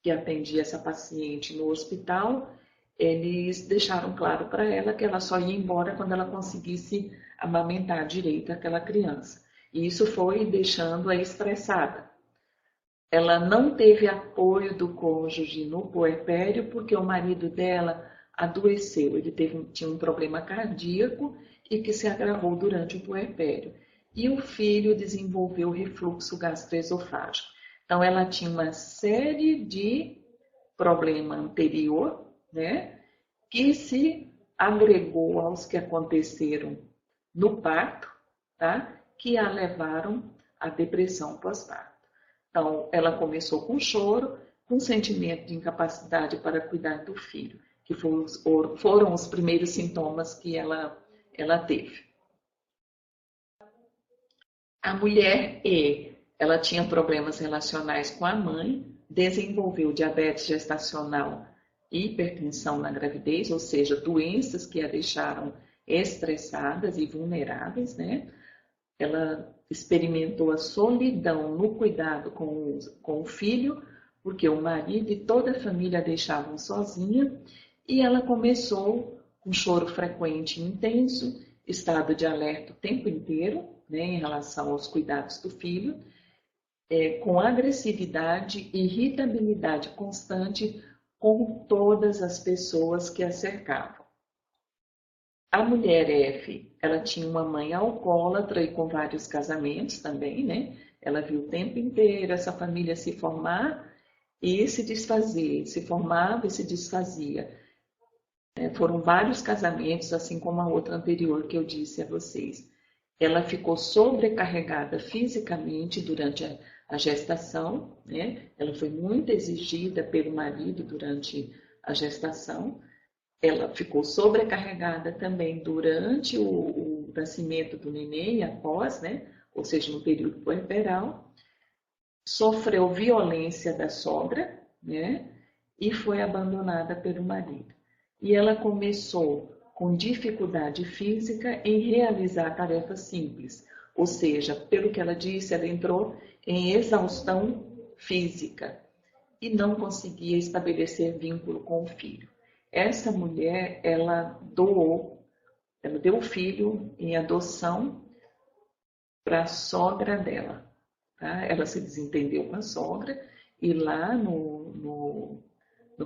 que atendia essa paciente no hospital, eles deixaram claro para ela que ela só ia embora quando ela conseguisse amamentar direito aquela criança. E isso foi deixando-a estressada. Ela não teve apoio do cônjuge no puerpério porque o marido dela adoeceu. Ele tinha um problema cardíaco e que se agravou durante o puerpério. E o filho desenvolveu refluxo gastroesofágico. Então, ela tinha uma série de problema anterior, né, que se agregou aos que aconteceram no parto, tá, que a levaram à depressão pós-parto. Então, ela começou com choro, com sentimento de incapacidade para cuidar do filho, que foram os primeiros sintomas que ela teve. A mulher ela tinha problemas relacionais com a mãe, desenvolveu diabetes gestacional e hipertensão na gravidez, ou seja, doenças que a deixaram estressadas e vulneráveis, né? Ela experimentou a solidão no cuidado com o filho, porque o marido e toda a família a deixavam sozinha, e ela começou com choro frequente e intenso, estado de alerta o tempo inteiro, né, em relação aos cuidados do filho, com agressividade e irritabilidade constante com todas as pessoas que a cercavam. A mulher F, ela tinha uma mãe alcoólatra e com vários casamentos também, né? Ela viu o tempo inteiro essa família se formar e se desfazer, se formava e se desfazia. Foram vários casamentos, assim como a outra anterior que eu disse a vocês. Ela ficou sobrecarregada fisicamente durante a gestação, né? Ela foi muito exigida pelo marido durante a gestação. Ela ficou sobrecarregada também durante o nascimento do neném e após, né? Ou seja, no período puerperal. Sofreu violência da sogra, né? E foi abandonada pelo marido. E ela começou com dificuldade física em realizar tarefas simples. Ou seja, pelo que ela disse, ela entrou em exaustão física e não conseguia estabelecer vínculo com o filho. Essa mulher, ela deu o filho em adoção para a sogra dela. Tá? Ela se desentendeu com a sogra e lá no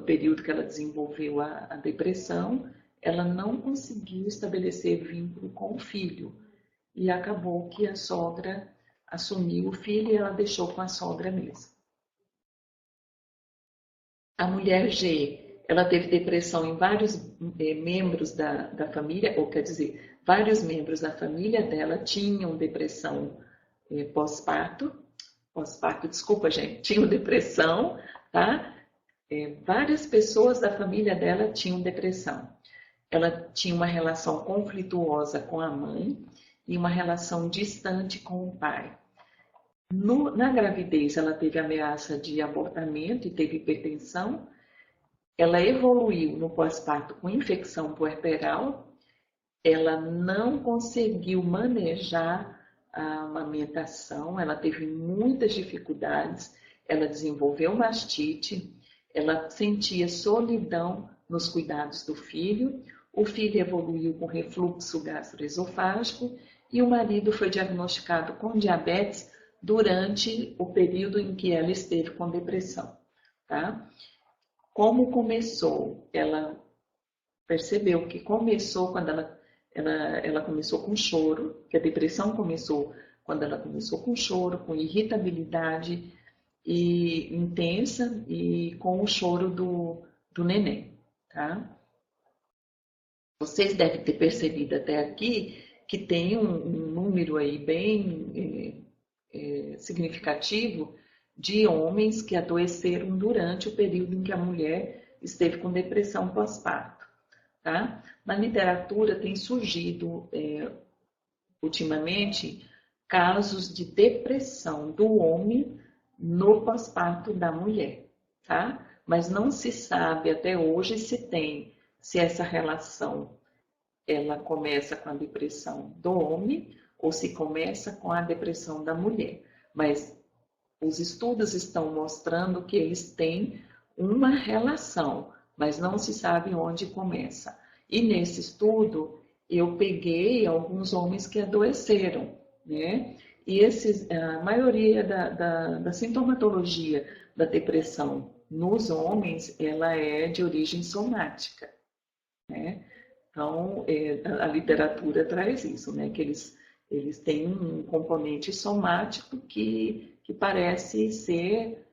período que ela desenvolveu a depressão, ela não conseguiu estabelecer vínculo com o filho. E acabou que a sogra assumiu o filho e ela deixou com a sogra mesmo. A mulher G, ela teve depressão em vários membros da família, ou quer dizer, vários membros da família dela tinham depressão pós-parto, desculpa gente, tinham depressão, tá? Várias pessoas da família dela tinham depressão. Ela tinha uma relação conflituosa com a mãe e uma relação distante com o pai. Na gravidez, ela teve ameaça de abortamento e teve hipertensão. Ela evoluiu no pós-parto com infecção puerperal. Ela não conseguiu manejar a amamentação, ela teve muitas dificuldades. Ela desenvolveu mastite, ela sentia solidão nos cuidados do filho, o filho evoluiu com refluxo gastroesofágico e o marido foi diagnosticado com diabetes durante o período em que ela esteve com depressão. Tá? Como começou? Ela percebeu que começou quando ela começou com choro, que a depressão começou quando ela começou com choro, com irritabilidade e intensa e com o choro do neném. Tá? Vocês devem ter percebido até aqui que tem um número aí bem significativo de homens que adoeceram durante o período em que a mulher esteve com depressão pós-parto. Tá? Na literatura tem surgido ultimamente casos de depressão do homem no pós-parto da mulher, tá? Mas não se sabe até hoje se essa relação ela começa com a depressão do homem ou se começa com a depressão da mulher. Mas os estudos estão mostrando que eles têm uma relação, mas não se sabe onde começa. E nesse estudo, eu peguei alguns homens que adoeceram, né? E a maioria da sintomatologia da depressão nos homens, ela é de origem somática, né? Então, a literatura traz isso, né? Que eles têm um componente somático que parece ser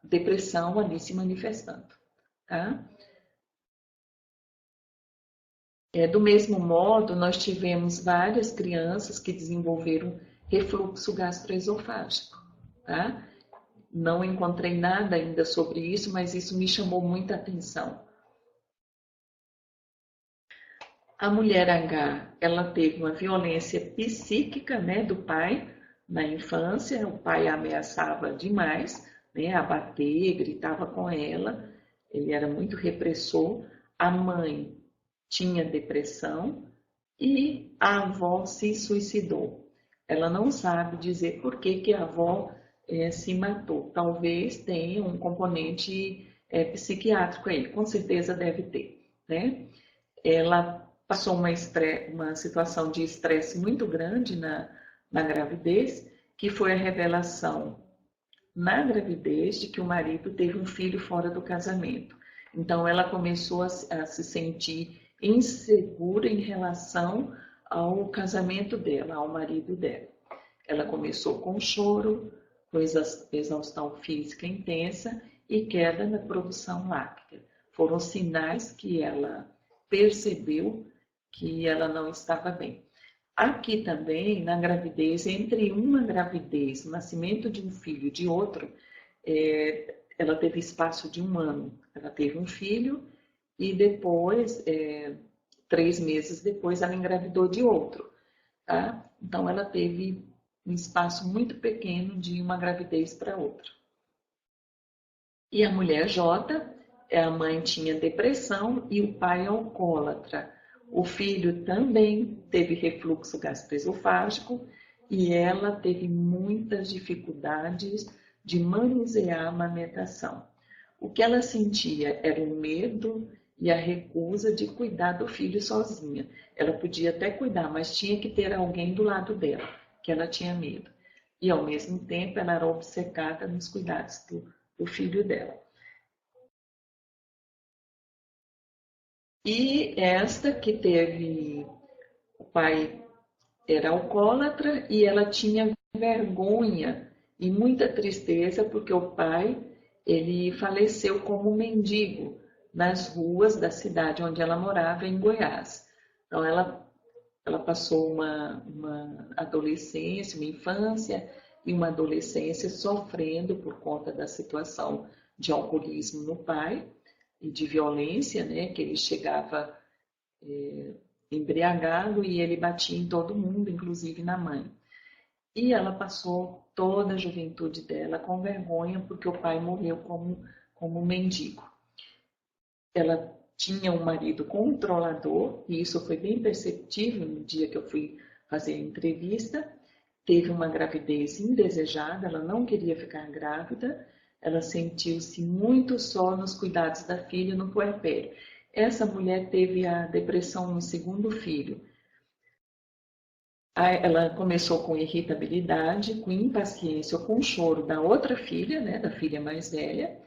depressão ali se manifestando, tá? Do mesmo modo, nós tivemos várias crianças que desenvolveram refluxo gastroesofágico, tá? Não encontrei nada ainda sobre isso, mas isso me chamou muita atenção. A mulher H, ela teve uma violência psíquica, né, do pai na infância. O pai a ameaçava demais, né, a bater, gritava com ela. Ele era muito repressor. A mãe tinha depressão e a avó se suicidou. Ela não sabe dizer por que a avó se matou. Talvez tenha um componente psiquiátrico aí, com certeza deve ter, né? Ela passou uma situação de estresse muito grande na gravidez, que foi a revelação na gravidez de que o marido teve um filho fora do casamento. Então, ela começou a se sentir insegura em relação ao casamento dela, ao marido dela. Ela começou com choro, com exaustão física intensa e queda na produção láctea. Foram sinais que ela percebeu que ela não estava bem. Aqui também, na gravidez, entre uma gravidez, o nascimento de um filho e de outro, ela teve espaço de 1 ano. Ela teve um filho e depois, 3 meses depois, ela engravidou de outro. Tá? Então, ela teve um espaço muito pequeno de uma gravidez para outra. E a mulher J, a mãe tinha depressão e o pai alcoólatra. O filho também teve refluxo gastroesofágico e ela teve muitas dificuldades de manusear a amamentação. O que ela sentia era o medo e a recusa de cuidar do filho sozinha. Ela podia até cuidar, mas tinha que ter alguém do lado dela, que ela tinha medo. E, ao mesmo tempo, ela era obcecada nos cuidados do filho dela. E esta que teve, o pai era alcoólatra e ela tinha vergonha e muita tristeza porque o pai, ele faleceu como mendigo nas ruas da cidade onde ela morava, em Goiás. Então ela passou uma adolescência, uma infância e uma adolescência sofrendo por conta da situação de alcoolismo no pai e de violência, né, que ele chegava embriagado e ele batia em todo mundo, inclusive na mãe. E ela passou toda a juventude dela com vergonha porque o pai morreu como mendigo. Ela tinha um marido controlador, e isso foi bem perceptível no dia que eu fui fazer a entrevista. Teve uma gravidez indesejada, ela não queria ficar grávida, ela sentiu-se muito só nos cuidados da filha no puerpério. Essa mulher teve a depressão no segundo filho. Ela começou com irritabilidade, com impaciência, com choro da outra filha, né, da filha mais velha,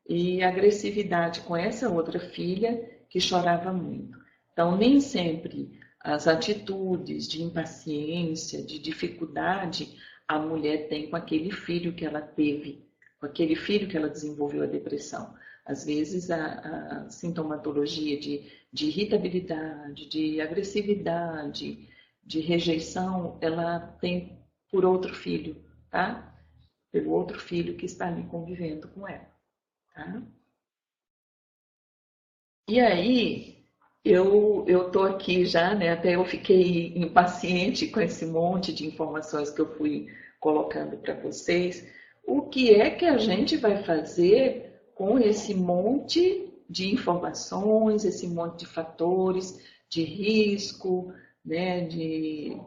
e agressividade com essa outra filha que chorava muito. Então, nem sempre as atitudes de impaciência, de dificuldade, a mulher tem com aquele filho que ela teve, com aquele filho que ela desenvolveu a depressão. Às vezes, a sintomatologia de irritabilidade, de agressividade, de rejeição, ela tem por outro filho, tá? Pelo outro filho que está ali convivendo com ela, tá? E aí, eu tô aqui já, né? Até eu fiquei impaciente com esse monte de informações que eu fui colocando para vocês. O que é que a gente vai fazer com esse monte de informações, esse monte de fatores, de risco, né? De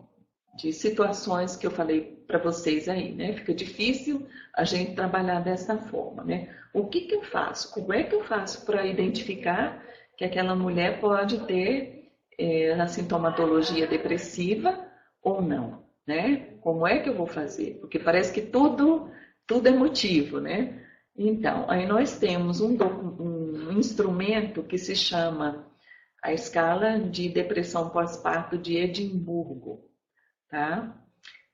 situações que eu falei para vocês aí, né? Fica difícil a gente trabalhar dessa forma, né? O que que eu faço? Como é que eu faço para identificar que aquela mulher pode ter a sintomatologia depressiva ou não, né? Como é que eu vou fazer? Porque parece que tudo é motivo, né? Então, aí nós temos um instrumento que se chama a escala de depressão pós-parto de Edimburgo, tá?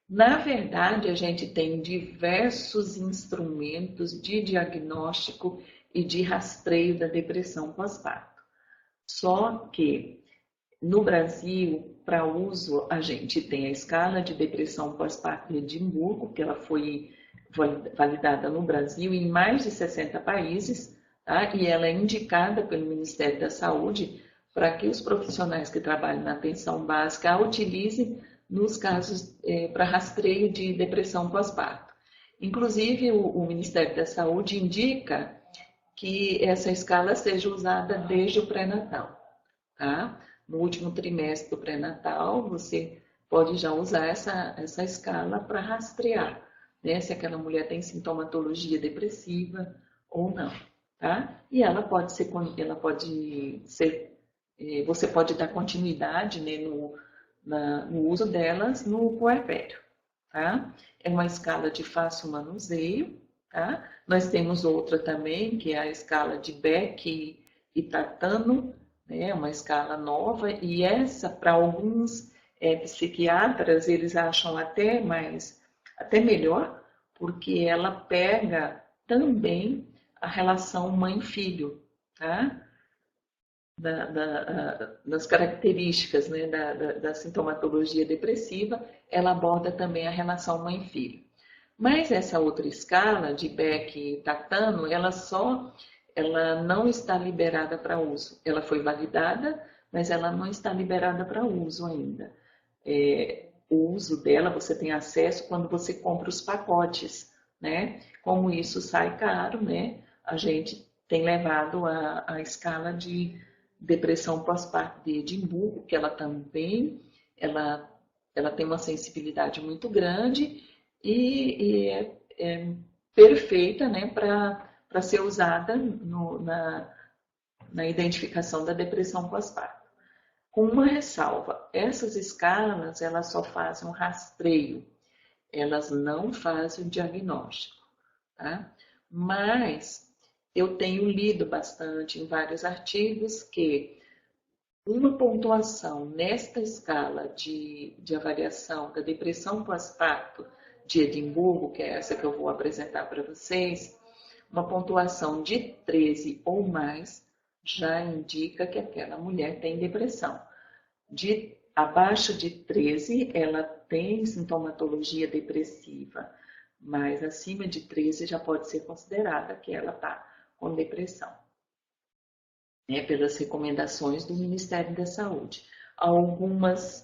Na verdade, a gente tem diversos instrumentos de diagnóstico e de rastreio da depressão pós-parto. Só que no Brasil, para uso, a gente tem a escala de depressão pós-parto de Edimburgo, que ela foi validada no Brasil em mais de 60 países, tá? E ela é indicada pelo Ministério da Saúde para que os profissionais que trabalham na atenção básica a utilizem nos casos para rastreio de depressão pós-parto. Inclusive, o Ministério da Saúde indica que essa escala seja usada desde o pré-natal, tá? No último trimestre do pré-natal, você pode já usar essa escala para rastrear, né? Se aquela mulher tem sintomatologia depressiva ou não, tá? E ela pode ser, você pode dar continuidade, né, no uso delas no puerpério, tá? É uma escala de fácil manuseio, tá? Nós temos outra também, que é a escala de Beck e Tartano, né? Uma escala nova, e essa, para alguns psiquiatras, eles acham até melhor, porque ela pega também a relação mãe-filho, tá? Das características, né, da sintomatologia depressiva, ela aborda também a relação mãe-filho. Mas essa outra escala de Beck e Tartano, ela não está liberada para uso. Ela foi validada, mas ela não está liberada para uso ainda. O uso dela você tem acesso quando você compra os pacotes, né? Como isso sai caro, né? A gente tem levado a escala de depressão pós-parto de Edimburgo, que ela também ela tem uma sensibilidade muito grande e é perfeita, né, para ser usada na identificação da depressão pós-parto. Com uma ressalva, essas escalas elas só fazem um rastreio, elas não fazem o diagnóstico, tá? Mas eu tenho lido bastante em vários artigos que uma pontuação nesta escala de avaliação da depressão pós-parto de Edimburgo, que é essa que eu vou apresentar para vocês, uma pontuação de 13 ou mais já indica que aquela mulher tem depressão. Abaixo de 13, ela tem sintomatologia depressiva, mas acima de 13 já pode ser considerada que ela está com depressão, né, pelas recomendações do Ministério da Saúde. Alguns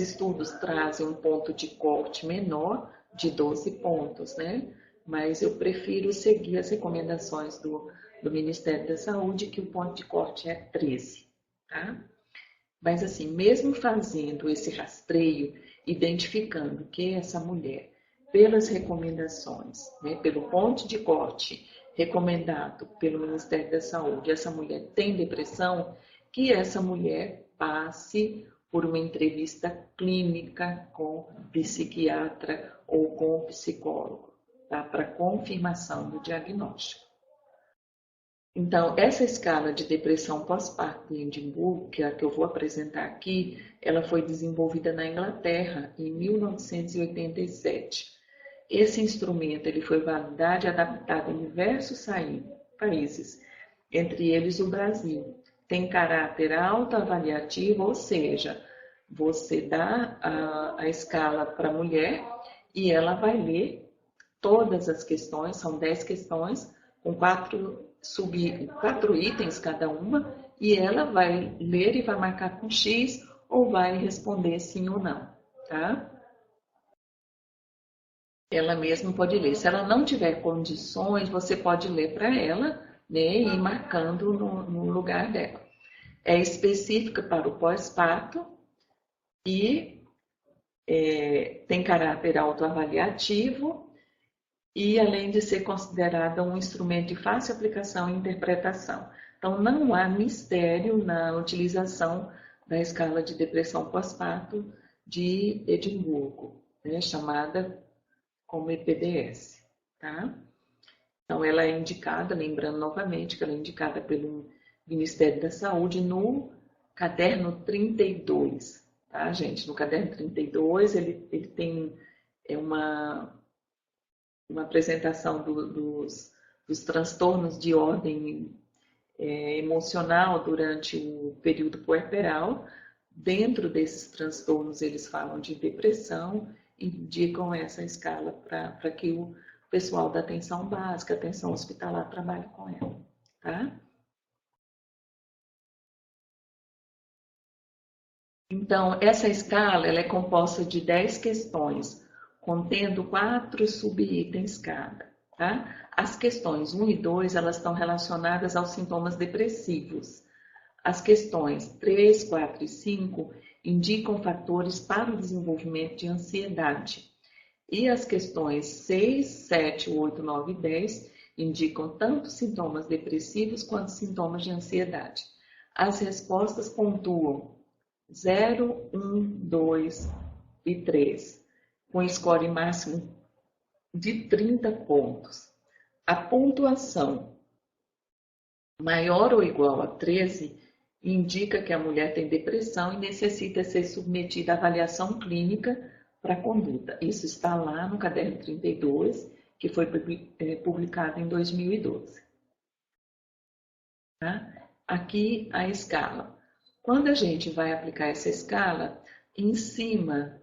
estudos trazem um ponto de corte menor, de 12 pontos, né? Mas eu prefiro seguir as recomendações do Ministério da Saúde, que o ponto de corte é 13, tá? Mas assim, mesmo fazendo esse rastreio, identificando que essa mulher pelas recomendações, né, pelo ponto de corte recomendado pelo Ministério da Saúde, essa mulher tem depressão, que essa mulher passe por uma entrevista clínica com psiquiatra ou com psicólogo, tá? Para confirmação do diagnóstico. Então, essa escala de depressão pós-parto em Edimburgo, que é a que eu vou apresentar aqui, ela foi desenvolvida na Inglaterra em 1987. Esse instrumento ele foi validado e adaptado em diversos países, entre eles o Brasil. Tem caráter autoavaliativo, ou seja, você dá a escala para a mulher e ela vai ler todas as questões, são 10 questões, com 4 itens cada uma, e ela vai ler e vai marcar com X ou vai responder sim ou não, tá? Ela mesma pode ler. Se ela não tiver condições, você pode ler para ela, né, e ir marcando no lugar dela. É específica para o pós-parto e tem caráter autoavaliativo e, além de ser considerada um instrumento de fácil aplicação e interpretação. Então, não há mistério na utilização da escala de depressão pós-parto de Edimburgo, né, chamada como EPDS, tá? Então, ela é indicada, lembrando novamente que ela é indicada pelo Ministério da Saúde no caderno 32, tá, gente? No caderno 32, ele tem uma apresentação dos transtornos de ordem emocional durante o período puerperal. Dentro desses transtornos, eles falam de depressão e indicam essa escala para que o pessoal da atenção básica, atenção hospitalar, trabalhe com ela, tá? Então, essa escala ela é composta de 10 questões, contendo 4 subitens cada. Tá? As questões 1 e 2 elas estão relacionadas aos sintomas depressivos. As questões 3, 4 e 5 indicam fatores para o desenvolvimento de ansiedade. E as questões 6, 7, 8, 9 e 10 indicam tanto sintomas depressivos quanto sintomas de ansiedade. As respostas pontuam 0, 1, 2 e 3, com score máximo de 30 pontos. A pontuação maior ou igual a 13 indica que a mulher tem depressão e necessita ser submetida à avaliação clínica para a conduta. Isso está lá no caderno 32, que foi publicado em 2012. Tá? Aqui a escala. Quando a gente vai aplicar essa escala, em cima,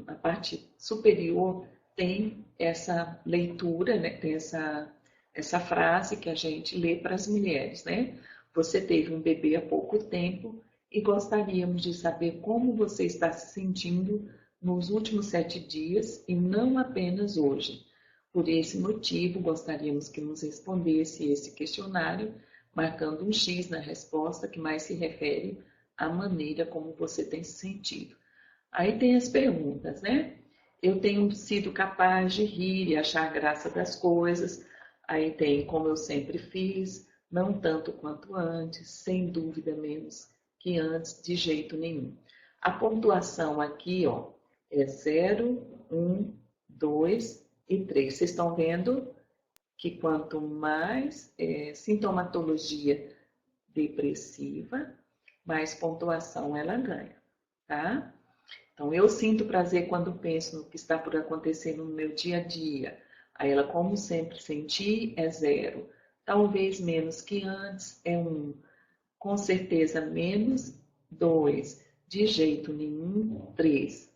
na parte superior, tem essa leitura, né? Tem essa frase que a gente lê para as mulheres, né? Você teve um bebê há pouco tempo e gostaríamos de saber como você está se sentindo nos últimos 7 dias e não apenas hoje. Por esse motivo, gostaríamos que nos respondesse esse questionário, marcando um X na resposta que mais se refere à maneira como você tem se sentido. Aí tem as perguntas, né? Eu tenho sido capaz de rir e achar graça das coisas. Aí tem como eu sempre fiz, não tanto quanto antes, sem dúvida menos que antes, de jeito nenhum. A pontuação aqui, ó, é 0, 1, 2 e 3. Vocês estão vendo que quanto mais sintomatologia depressiva, mais pontuação ela ganha, tá? Então, eu sinto prazer quando penso no que está por acontecer no meu dia a dia. Aí ela, como sempre senti, é 0. Talvez menos que antes, é 1. Com certeza menos, 2. De jeito nenhum, 3.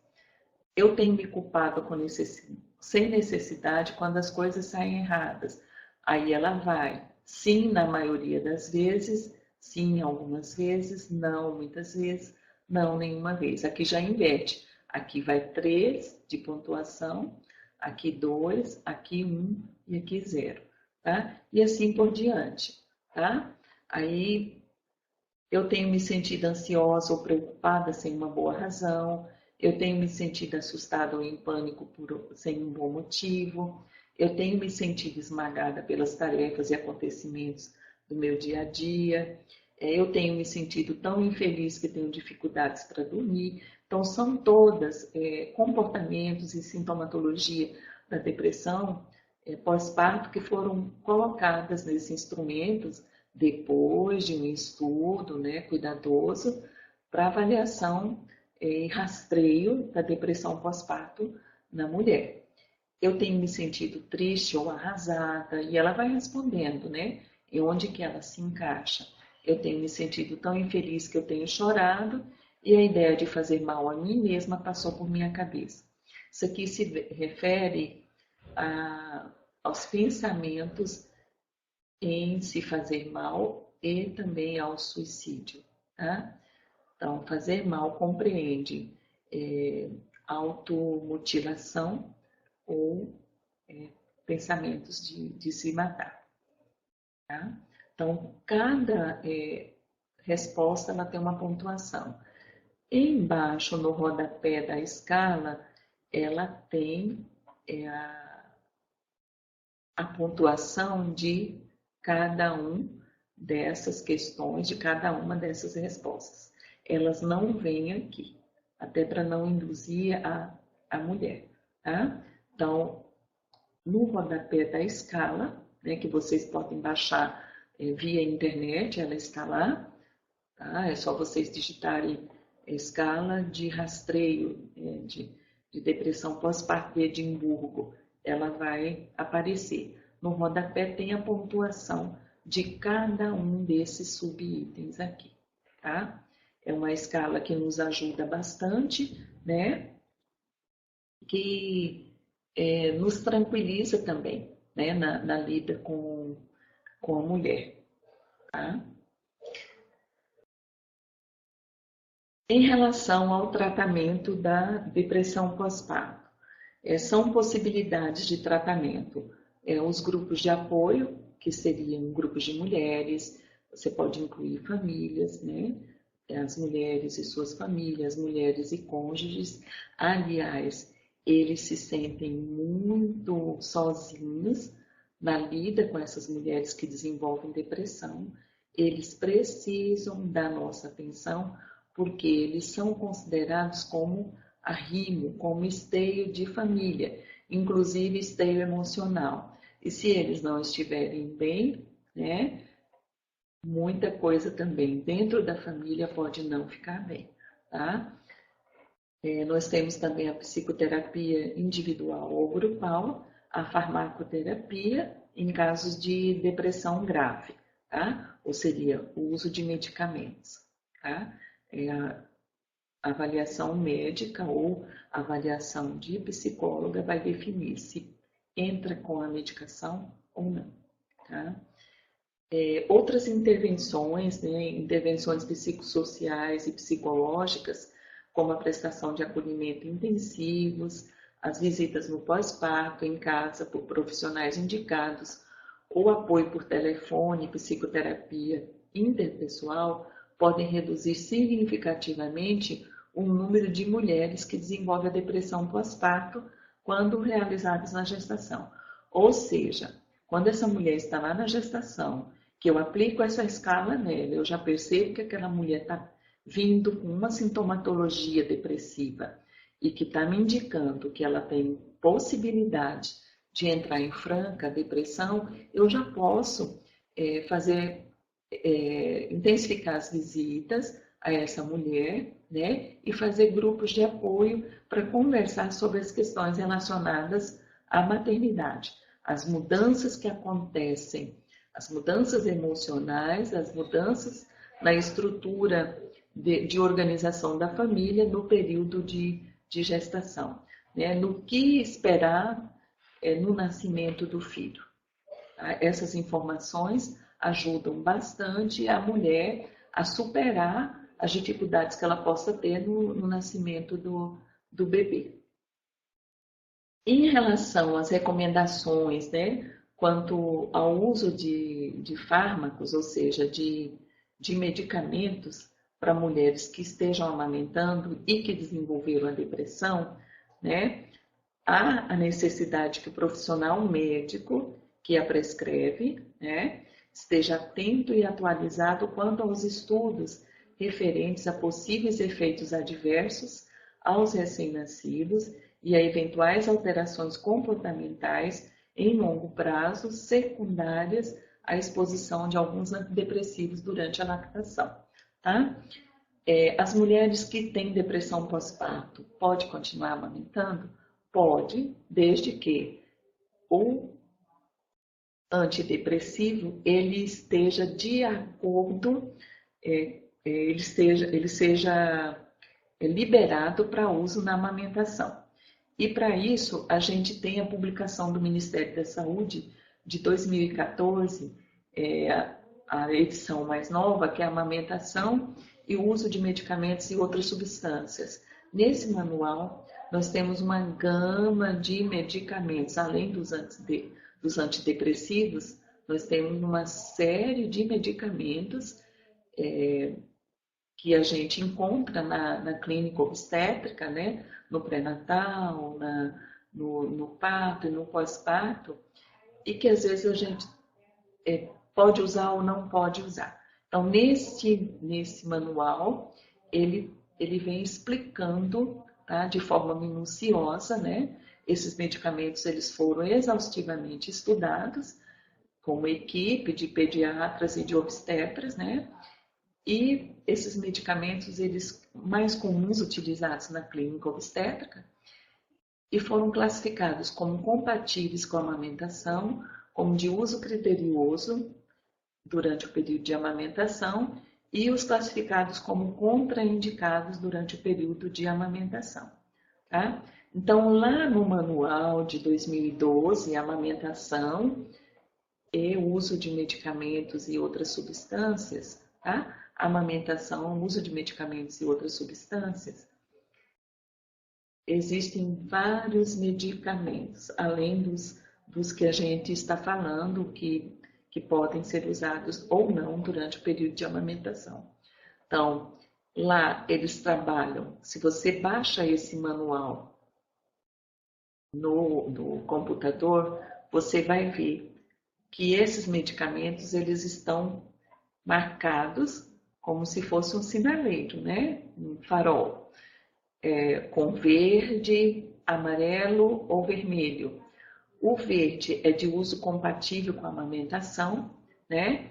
Eu tenho me culpado sem necessidade quando as coisas saem erradas. Aí ela vai, sim, na maioria das vezes, sim, algumas vezes, não, muitas vezes, não, nenhuma vez. Aqui já inverte. Aqui vai 3 de pontuação, aqui 2, aqui 1 e aqui 0, tá? E assim por diante, tá? Aí eu tenho me sentido ansiosa ou preocupada sem uma boa razão. eu tenho me sentido assustada ou em pânico sem um bom motivo, eu tenho me sentido esmagada pelas tarefas e acontecimentos do meu dia a dia, eu tenho me sentido tão infeliz que tenho dificuldades para dormir. Então, são todas comportamentos e sintomatologia da depressão pós-parto que foram colocadas nesses instrumentos depois de um estudo, né, cuidadoso para avaliação e rastreio da depressão pós-parto na mulher. Eu tenho me sentido triste ou arrasada, e ela vai respondendo, né, em onde que ela se encaixa. Eu tenho me sentido tão infeliz que eu tenho chorado, e a ideia de fazer mal a mim mesma passou por minha cabeça. Isso aqui se refere aos pensamentos em se fazer mal e também ao suicídio, tá? Então, fazer mal compreende automutilação ou pensamentos de se matar, tá? Então, cada resposta ela tem uma pontuação. Embaixo, no rodapé da escala, ela tem a pontuação de cada um dessas questões, de cada uma dessas respostas. Elas não vêm aqui, até para não induzir a mulher, tá? Então, no rodapé da escala, né, que vocês podem baixar via internet, ela está lá, tá? É só vocês digitarem escala de rastreio de depressão pós-parto de Edimburgo, ela vai aparecer. No rodapé tem a pontuação de cada um desses subitens aqui, tá? É uma escala que nos ajuda bastante, né? Que nos tranquiliza também, né? Na lida com a mulher, tá? Em relação ao tratamento da depressão pós-parto, são possibilidades de tratamento. Os grupos de apoio, que seriam grupos de mulheres, você pode incluir famílias, né? As mulheres e suas famílias, mulheres e cônjuges. Aliás, eles se sentem muito sozinhos na lida com essas mulheres que desenvolvem depressão. Eles precisam da nossa atenção porque eles são considerados como arrimo, como esteio de família, inclusive esteio emocional. E se eles não estiverem bem, né, muita coisa também dentro da família pode não ficar bem, tá? Nós temos também a psicoterapia individual ou grupal, a farmacoterapia em casos de depressão grave, tá? Ou seria o uso de medicamentos, tá? A avaliação médica ou avaliação de psicóloga vai definir se entra com a medicação ou não, tá? Outras intervenções, né, intervenções psicossociais e psicológicas, como a prestação de acolhimento intensivos, as visitas no pós-parto em casa por profissionais indicados, ou apoio por telefone, psicoterapia interpessoal, podem reduzir significativamente o número de mulheres que desenvolvem a depressão pós-parto quando realizadas na gestação. Ou seja, quando essa mulher está lá na gestação, que eu aplico essa escala nela, eu já percebo que aquela mulher está vindo com uma sintomatologia depressiva e que está me indicando que ela tem possibilidade de entrar em franca depressão, eu já posso intensificar as visitas a essa mulher, né, e fazer grupos de apoio para conversar sobre as questões relacionadas à maternidade, as mudanças que acontecem, as mudanças emocionais, as mudanças na estrutura de organização da família no período de gestação, né, no que esperar no nascimento do filho. Tá? Essas informações ajudam bastante a mulher a superar as dificuldades que ela possa ter no nascimento do bebê. Em relação às recomendações, né, quanto ao uso de fármacos, ou seja, de medicamentos para mulheres que estejam amamentando e que desenvolveram a depressão, né, há a necessidade que o profissional médico que a prescreve, né, esteja atento e atualizado quanto aos estudos referentes a possíveis efeitos adversos aos recém-nascidos e a eventuais alterações comportamentais em longo prazo secundárias à exposição de alguns antidepressivos durante a lactação. Tá? As mulheres que têm depressão pós-parto, pode continuar amamentando? Pode, desde que o antidepressivo ele esteja de acordo, ele seja liberado para uso na amamentação. E para isso, a gente tem a publicação do Ministério da Saúde de 2014, a edição mais nova, que é a amamentação e o uso de medicamentos e outras substâncias. Nesse manual, nós temos uma gama de medicamentos, além dos antidepressivos, nós temos uma série de medicamentos que a gente encontra na clínica obstétrica, né? No pré-natal, no parto e no pós-parto, e que às vezes a gente pode usar ou não pode usar. Então, nesse manual, ele vem explicando, tá, de forma minuciosa, né? Esses medicamentos eles foram exaustivamente estudados com uma equipe de pediatras e de obstetras, né? E esses medicamentos, eles mais comuns utilizados na clínica obstétrica, e foram classificados como compatíveis com a amamentação, como de uso criterioso durante o período de amamentação e os classificados como contraindicados durante o período de amamentação. Tá? Então, lá no manual de 2012, amamentação e uso de medicamentos e outras substâncias, tá? Amamentação, uso de medicamentos e outras substâncias, existem vários medicamentos, além dos que a gente está falando, que podem ser usados ou não durante o período de amamentação. Então, lá eles trabalham, se você baixa esse manual no computador, você vai ver que esses medicamentos eles estão marcados como se fosse um sinaleiro, né? Um farol, com verde, amarelo ou vermelho. O verde é de uso compatível com a amamentação, né?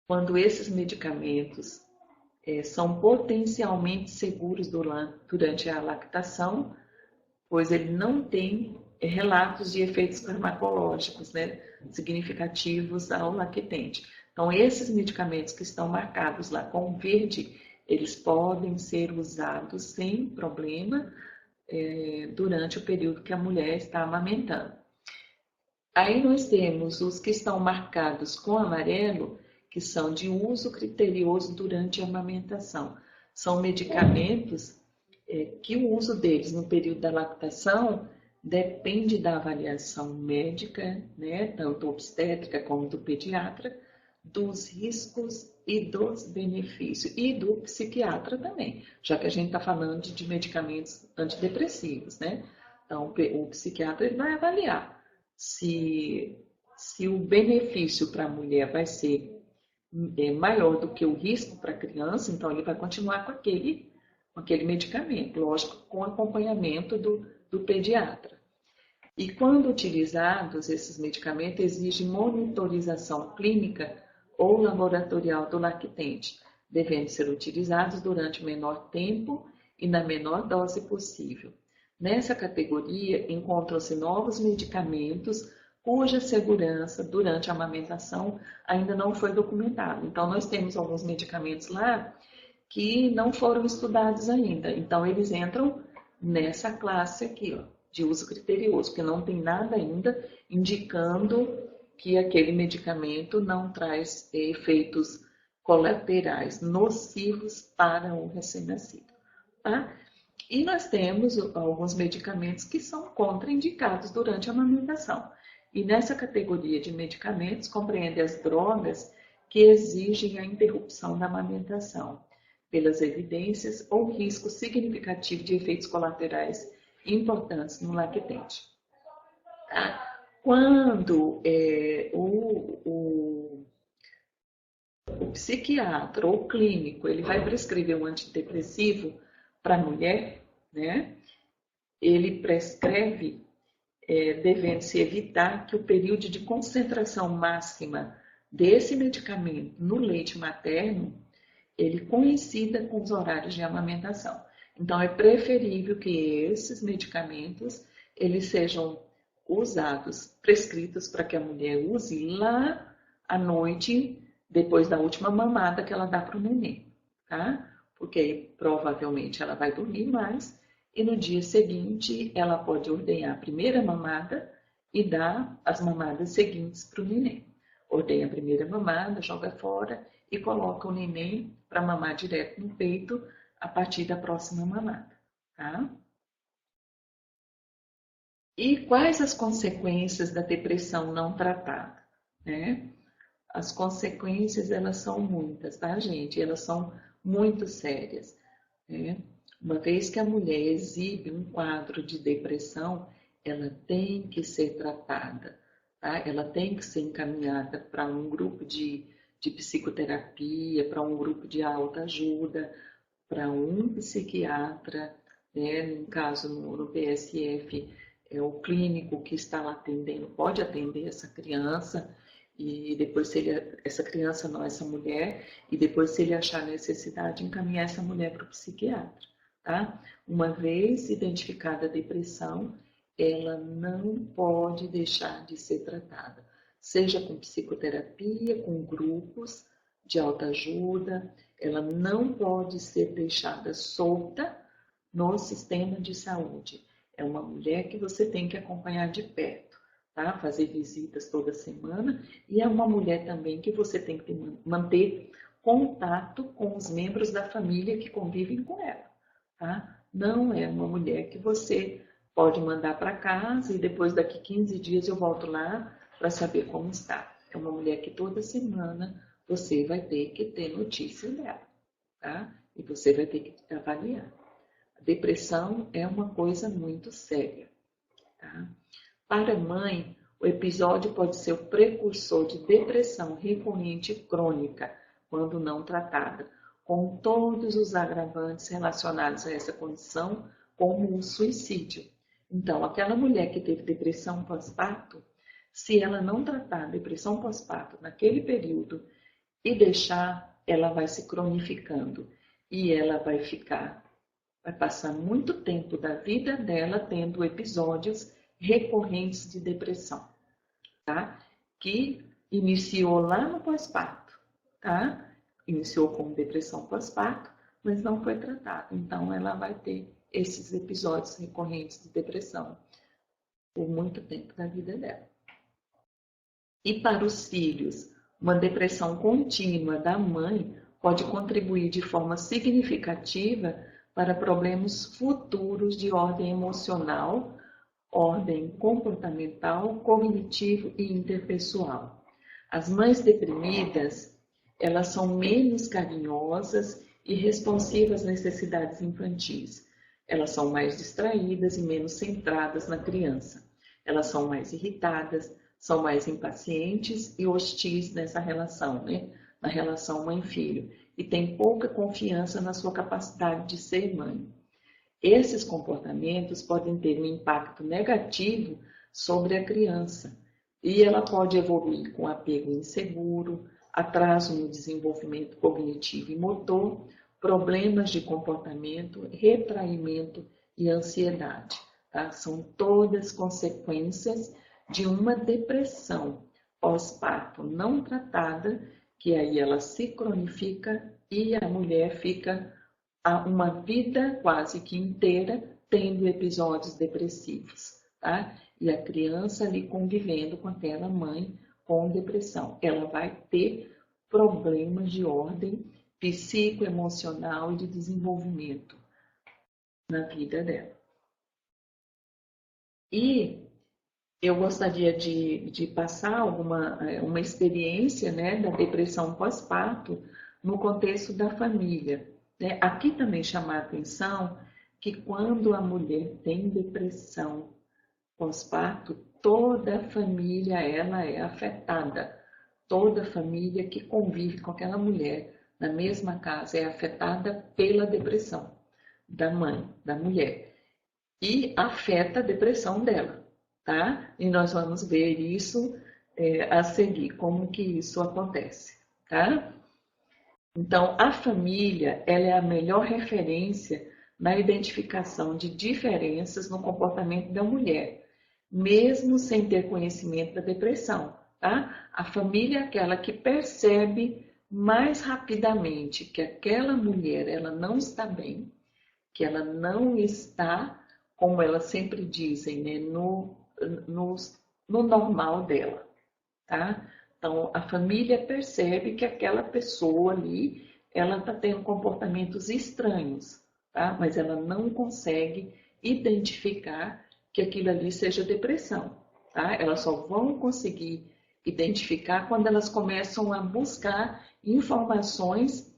Quando esses medicamentos são potencialmente seguros durante a lactação, pois ele não tem relatos de efeitos farmacológicos, né, significativos ao lactente. Então, esses medicamentos que estão marcados lá com verde, eles podem ser usados sem problema durante o período que a mulher está amamentando. Aí nós temos os que estão marcados com amarelo, que são de uso criterioso durante a amamentação. São medicamentos que o uso deles no período da lactação depende da avaliação médica, né, tanto obstétrica como do pediatra, dos riscos e dos benefícios, e do psiquiatra também, já que a gente está falando de medicamentos antidepressivos, né? Então, o psiquiatra ele vai avaliar se o benefício para a mulher vai ser maior do que o risco para a criança, então ele vai continuar com aquele medicamento, lógico, com acompanhamento do pediatra. E quando utilizados, esses medicamentos exigem monitorização clínica ou laboratorial do lactente, devendo ser utilizados durante o menor tempo e na menor dose possível. Nessa categoria encontram-se novos medicamentos cuja segurança durante a amamentação ainda não foi documentada. Então, nós temos alguns medicamentos lá que não foram estudados ainda. Então, eles entram nessa classe aqui, ó, de uso criterioso, que não tem nada ainda indicando que aquele medicamento não traz efeitos colaterais nocivos para o recém-nascido. Tá? E nós temos alguns medicamentos que são contraindicados durante a amamentação. E nessa categoria de medicamentos compreende as drogas que exigem a interrupção da amamentação. pelas evidências ou risco significativo de efeitos colaterais importantes no lactente. Tá? Quando o psiquiatra ou clínico ele vai prescrever um antidepressivo para a mulher, né? Ele prescreve devendo-se evitar que o período de concentração máxima desse medicamento no leite materno ele coincida com os horários de amamentação. Então, é preferível que esses medicamentos eles sejam usados, prescritos para que a mulher use lá à noite, depois da última mamada que ela dá para o neném, tá? Porque aí, provavelmente ela vai dormir mais e no dia seguinte ela pode ordenhar a primeira mamada e dar as mamadas seguintes para o neném. Ordenha a primeira mamada, joga fora e coloca o neném para mamar direto no peito a partir da próxima mamada, tá? E quais as consequências da depressão não tratada, né? As consequências, elas são muitas, tá, gente? Elas são muito sérias, né? Uma vez que a mulher exibe um quadro de depressão, ela tem que ser tratada, tá? Ela tem que ser encaminhada para um grupo de psicoterapia, para um grupo de autoajuda, para um psiquiatra, né? No caso, no PSF, é o clínico que está lá atendendo, pode atender essa criança, e depois se ele, essa criança não, essa mulher, e depois se ele achar necessidade, encaminhar essa mulher para o psiquiatra, tá? Uma vez identificada a depressão, ela não pode deixar de ser tratada, seja com psicoterapia, com grupos de autoajuda, ela não pode ser deixada solta no sistema de saúde. É uma mulher que você tem que acompanhar de perto, tá? Fazer visitas toda semana, e é uma mulher também que você tem que manter contato com os membros da família que convivem com ela, tá? Não é uma mulher que você pode mandar para casa e depois daqui 15 dias eu volto lá para saber como está. É uma mulher que toda semana você vai ter que ter notícia dela, tá? E você vai ter que avaliar. A depressão é uma coisa muito séria, tá? Para a mãe, o episódio pode ser o precursor de depressão recorrente crônica, quando não tratada, com todos os agravantes relacionados a essa condição, como o suicídio. Então, aquela mulher que teve depressão pós-parto, se ela não tratar a depressão pós-parto naquele período e deixar, ela vai se cronificando e ela vai passar muito tempo da vida dela tendo episódios recorrentes de depressão, tá? Que iniciou lá no pós-parto, tá? Iniciou como depressão pós-parto, mas não foi tratado. Então, ela vai ter esses episódios recorrentes de depressão por muito tempo da vida dela. E para os filhos, uma depressão contínua da mãe pode contribuir de forma significativa para problemas futuros de ordem emocional, ordem comportamental, cognitivo e interpessoal. As mães deprimidas, elas são menos carinhosas e responsivas às necessidades infantis. Elas são mais distraídas e menos centradas na criança. Elas são mais irritadas, são mais impacientes e hostis nessa relação, né? Na relação mãe-filho. E têm pouca confiança na sua capacidade de ser mãe. Esses comportamentos podem ter um impacto negativo sobre a criança e ela pode evoluir com apego inseguro, atraso no desenvolvimento cognitivo e motor, problemas de comportamento, retraimento e ansiedade. Tá? São todas consequências de uma depressão pós-parto não tratada, que aí ela se cronifica e a mulher fica uma vida quase que inteira tendo episódios depressivos, tá? E a criança ali convivendo com aquela mãe com depressão. Ela vai ter problemas de ordem psicoemocional e de desenvolvimento na vida dela. E eu gostaria de passar uma experiência, né, da depressão pós-parto no contexto da família. né? Aqui também chamar a atenção que quando a mulher tem depressão pós-parto, toda a família ela é afetada. Toda a família que convive com aquela mulher na mesma casa é afetada pela depressão da mãe, da mulher. E afeta a depressão dela, tá? E nós vamos ver isso a seguir, como que isso acontece, tá? Então, a família, ela é a melhor referência na identificação de diferenças no comportamento da mulher, mesmo sem ter conhecimento da depressão, tá? A família é aquela que percebe mais rapidamente que aquela mulher, ela não está bem, que ela não está, como elas sempre dizem, né, no, no normal dela, tá? Então, a família percebe que aquela pessoa ali, ela está tendo comportamentos estranhos, tá? Mas ela não consegue identificar que aquilo ali seja depressão, tá? Elas só vão conseguir identificar quando elas começam a buscar informações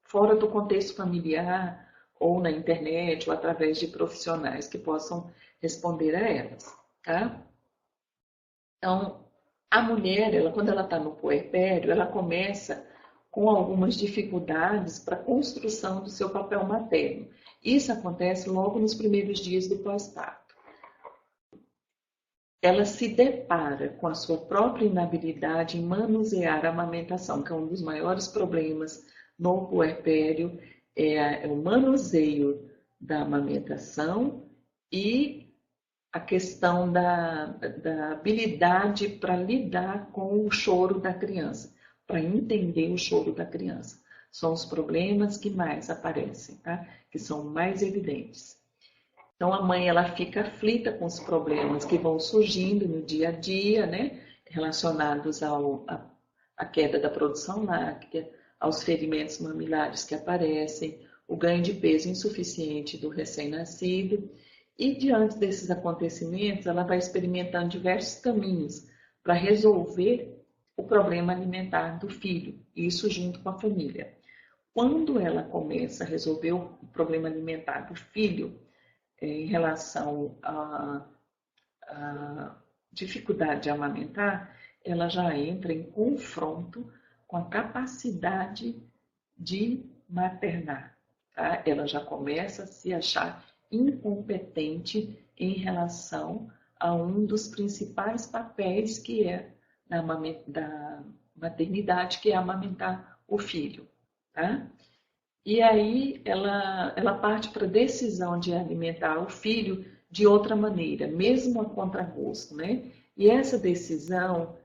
fora do contexto familiar, ou na internet, ou através de profissionais que possam responder a elas, tá? Então, a mulher, quando ela está no puerpério, ela começa com algumas dificuldades para a construção do seu papel materno. Isso acontece logo nos primeiros dias do pós-parto. Ela se depara com a sua própria inabilidade em manusear a amamentação, que é um dos maiores problemas no puerpério, é o manuseio da amamentação e a questão da habilidade para lidar com o choro da criança, para entender o choro da criança. São os problemas que mais aparecem, tá? Que são mais evidentes. Então, a mãe ela fica aflita com os problemas que vão surgindo no dia a dia, né? Relacionados à queda da produção láctea, aos ferimentos mamilares que aparecem, o ganho de peso insuficiente do recém-nascido. E diante desses acontecimentos, ela vai experimentando diversos caminhos para resolver o problema alimentar do filho, isso junto com a família. Quando ela começa a resolver o problema alimentar do filho, em relação à dificuldade de amamentar, ela já entra em confronto com a capacidade de maternar. Tá? Ela já começa a se achar incompetente em relação a um dos principais papéis que é da maternidade, que é amamentar o filho. Tá? E aí ela parte para a decisão de alimentar o filho de outra maneira, mesmo a contragosto, né? E essa decisão,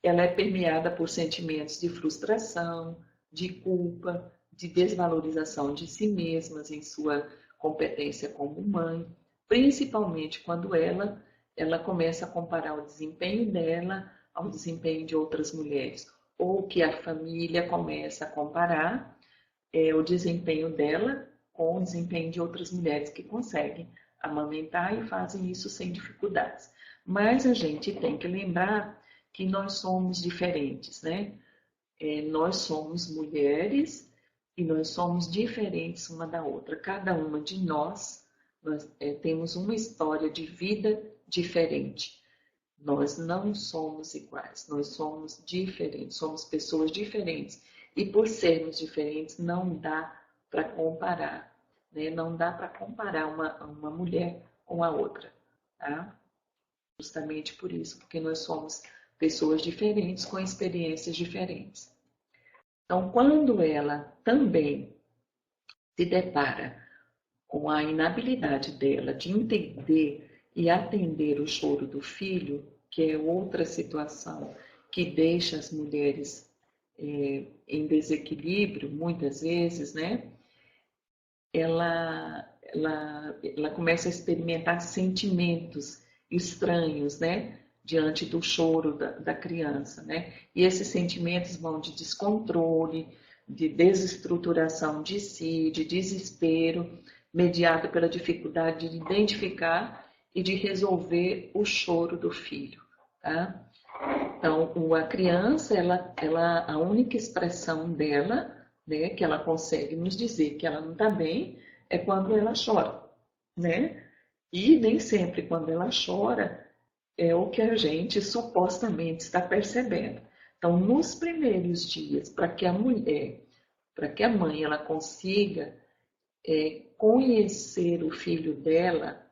ela é permeada por sentimentos de frustração, de culpa, de desvalorização de si mesmas em sua competência como mãe, principalmente quando ela começa a comparar o desempenho dela ao desempenho de outras mulheres, ou que a família começa a comparar o desempenho dela com o desempenho de outras mulheres que conseguem amamentar e fazem isso sem dificuldades. Mas a gente tem que lembrar que nós somos diferentes, né? Nós somos mulheres e nós somos diferentes uma da outra. Cada uma de nós temos uma história de vida diferente. Nós não somos iguais, nós somos diferentes, somos pessoas diferentes. E por sermos diferentes, não dá para comparar, né? Não dá para comparar uma mulher com a outra, tá? Justamente por isso, porque nós somos pessoas diferentes, com experiências diferentes. Então, quando ela também se depara com a inabilidade dela de entender e atender o choro do filho, que é outra situação que deixa as mulheres em desequilíbrio, muitas vezes, né? Ela começa a experimentar sentimentos estranhos, né? Diante do choro da criança, né? E esses sentimentos vão de descontrole, de desestruturação de si, de desespero, mediado pela dificuldade de identificar e de resolver o choro do filho, tá? Então, a criança, a única expressão dela, né, que ela consegue nos dizer que ela não está bem, é quando ela chora, né? E nem sempre quando ela chora é o que a gente supostamente está percebendo. Então, nos primeiros dias, para que a mulher, para que a mãe ela consiga conhecer o filho dela,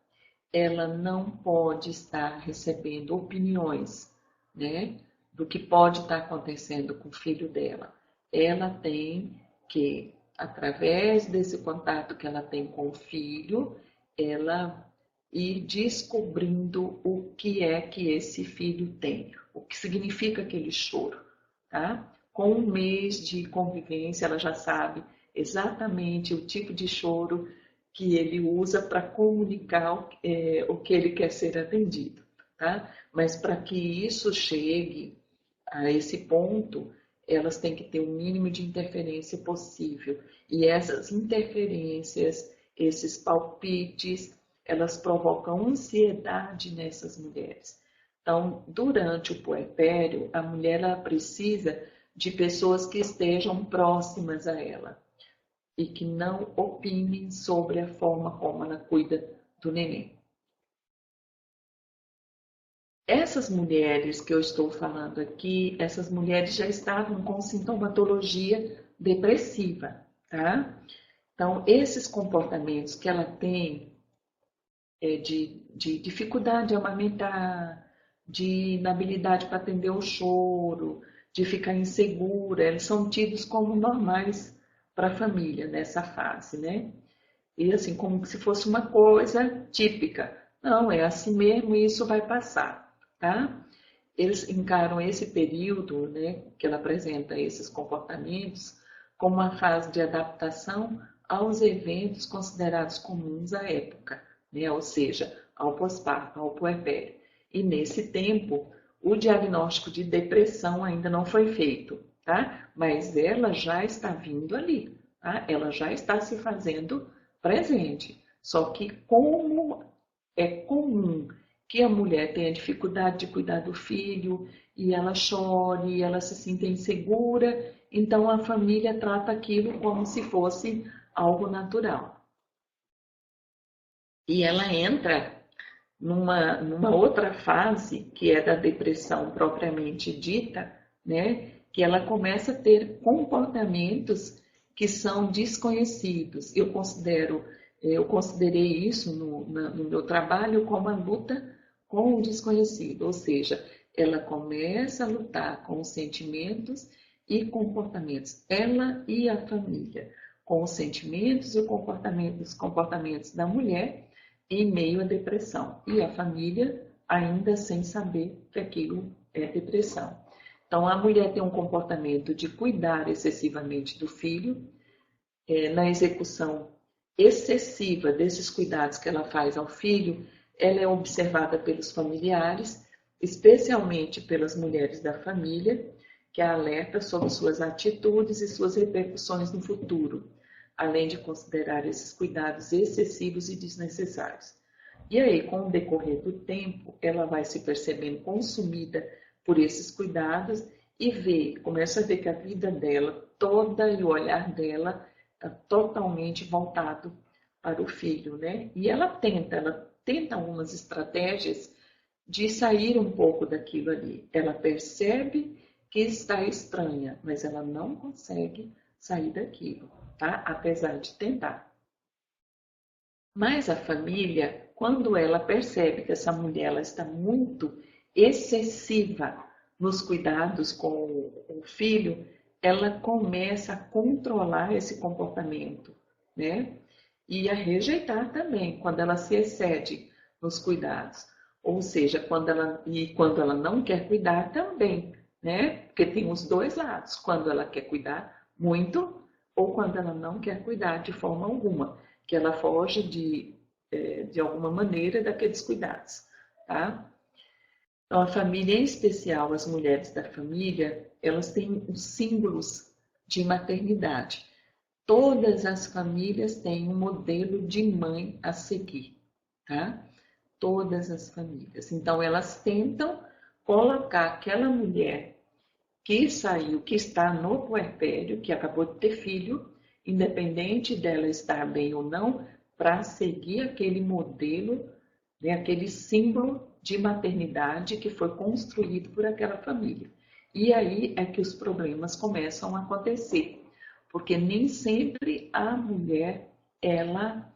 ela não pode estar recebendo opiniões, né, do que pode estar acontecendo com o filho dela. Ela tem que, através desse contato que ela tem com o filho, ela ir descobrindo o que é que esse filho tem, o que significa aquele choro, tá? Com um mês de convivência, ela já sabe exatamente o tipo de choro que ele usa para comunicar o que ele quer ser atendido, tá? Mas para que isso chegue a esse ponto, elas têm que ter o mínimo de interferência possível. E essas interferências, esses palpites, elas provocam ansiedade nessas mulheres. Então, durante o puerpério, a mulher ela precisa de pessoas que estejam próximas a ela e que não opinem sobre a forma como ela cuida do neném. Essas mulheres que eu estou falando aqui, essas mulheres já estavam com sintomatologia depressiva, tá? Então, esses comportamentos que ela tem de dificuldade de amamentar, de inabilidade para atender o choro, de ficar insegura, eles são tidos como normais para a família nessa fase, né? E assim, como se fosse uma coisa típica. Não, é assim mesmo e isso vai passar, tá? Eles encaram esse período, né, que ela apresenta esses comportamentos, como uma fase de adaptação aos eventos considerados comuns à época, né, ou seja, ao pós-parto, ao puerpério. E nesse tempo, o diagnóstico de depressão ainda não foi feito, tá? Mas ela já está vindo ali, tá? Ela já está se fazendo presente. Só que como é comum que a mulher tenha dificuldade de cuidar do filho e ela chore, ela se sinta insegura, então a família trata aquilo como se fosse algo natural. E ela entra numa outra fase, que é da depressão propriamente dita, né? Que ela começa a ter comportamentos que são desconhecidos. Eu considerei isso no meu trabalho como a luta com o desconhecido, ou seja, ela começa a lutar com os sentimentos e comportamentos, ela e a família, com os sentimentos e os comportamentos da mulher em meio à depressão, e a família ainda sem saber que aquilo é depressão. Então, a mulher tem um comportamento de cuidar excessivamente do filho, na execução excessiva desses cuidados que ela faz ao filho, ela é observada pelos familiares, especialmente pelas mulheres da família, que a alerta sobre suas atitudes e suas repercussões no futuro, além de considerar esses cuidados excessivos e desnecessários. E aí, com o decorrer do tempo, ela vai se percebendo consumida por esses cuidados e começa a ver que a vida dela toda e o olhar dela está totalmente voltado para o filho, né? E ela tenta algumas estratégias de sair um pouco daquilo ali. Ela percebe que está estranha, mas ela não consegue sair daquilo, tá? Apesar de tentar. Mas a família, quando ela percebe que essa mulher ela está muito excessiva nos cuidados com o filho, ela começa a controlar esse comportamento, né? E a rejeitar também, quando ela se excede nos cuidados. Ou seja, quando ela não quer cuidar também, né? Porque tem os dois lados, quando ela quer cuidar muito ou quando ela não quer cuidar de forma alguma, que ela foge de alguma maneira daqueles cuidados, tá? Então, a família, em especial as mulheres da família, elas têm os símbolos de maternidade. Todas as famílias têm um modelo de mãe a seguir, tá? Todas as famílias. Então, elas tentam colocar aquela mulher que saiu, que está no puerpério, que acabou de ter filho, independente dela estar bem ou não, para seguir aquele modelo, né, aquele símbolo de maternidade que foi construído por aquela família. E aí é que os problemas começam a acontecer, porque nem sempre a mulher ela